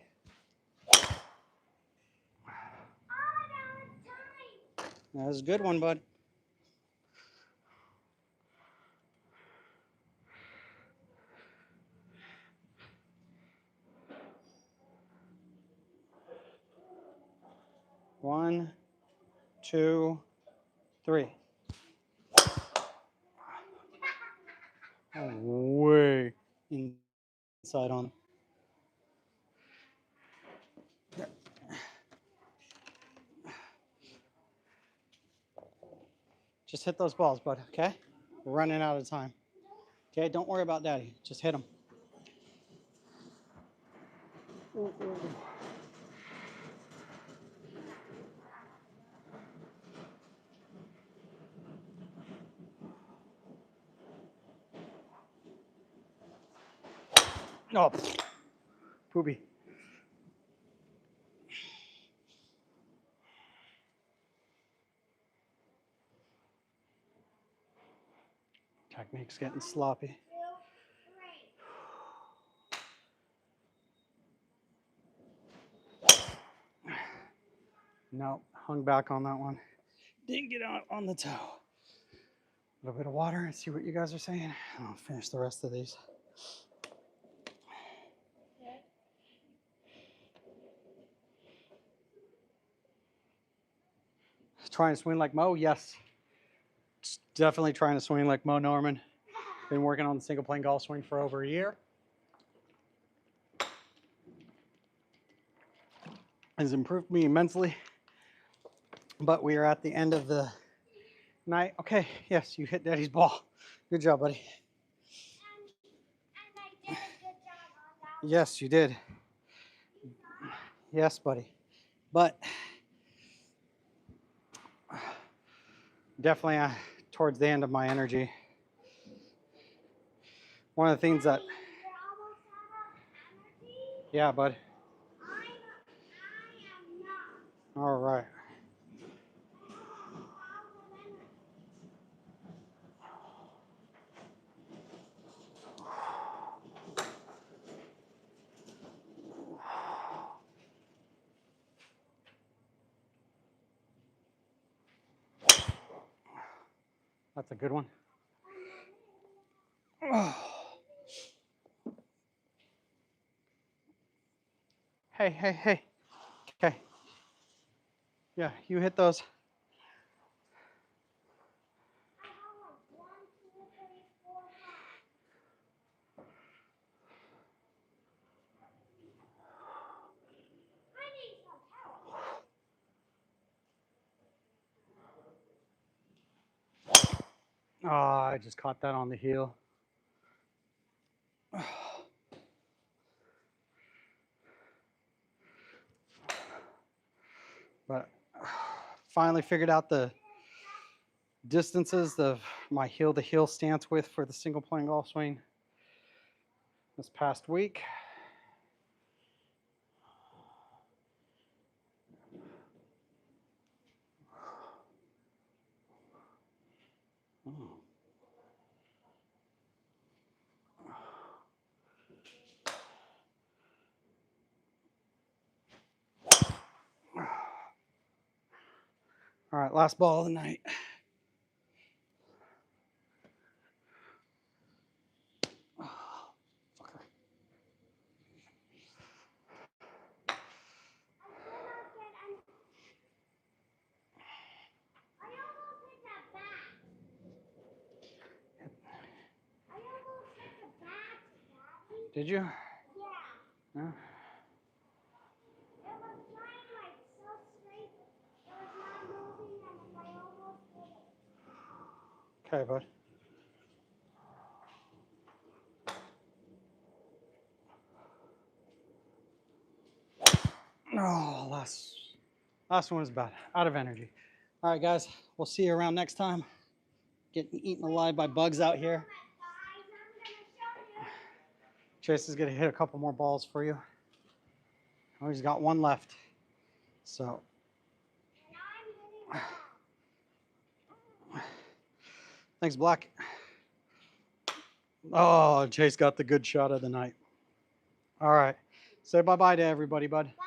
That was a good one, bud. One, 2, 3. Way inside on. Just hit those balls, bud, okay? We're running out of time. Okay, don't worry about Daddy. Just hit them. Ooh, ooh. Oh, poopy. Technique's getting sloppy. No, hung back on that one. Didn't get out on the toe. A little bit of water and see what you guys are saying. I'll finish the rest of these. Trying to swing like Mo? Yes. Definitely trying to swing like Mo Norman. Been working on the single plane golf swing for over a year. Has improved me immensely. But we are at the end of the night. Okay, yes, you hit Daddy's ball. Good job, buddy. And I did a good job on that one. Yes, you did. Yes, buddy. But definitely towards the end of my energy. One of the things that, You're almost out of energy. yeah, bud. I am All right. That's a good one. Hey, hey, hey. Okay. Yeah, you hit those. I have like 1, 2, 3, 4, 5. I need some help. Oh, I just caught that on the heel. But finally figured out the distances of my heel to heel stance width for the single plane golf swing this past week. All right, last ball of the night. I almost hit that bat. I almost hit the bat, Daddy. Did you? Yeah. Yeah. It was flying like so straight. It was not moving, and I almost hit it. Okay, bud. Oh, last one was bad. Out of energy. All right, guys. We'll see you around next time. Getting eaten alive by bugs out here. Guys, I'm gonna show you. Chase is gonna hit a couple more balls for you. Oh, he's got one left. So, And I'm hitting that. thanks, Black. Oh, Chase got the good shot of the night. All right. Say bye-bye to everybody, bud. Bye.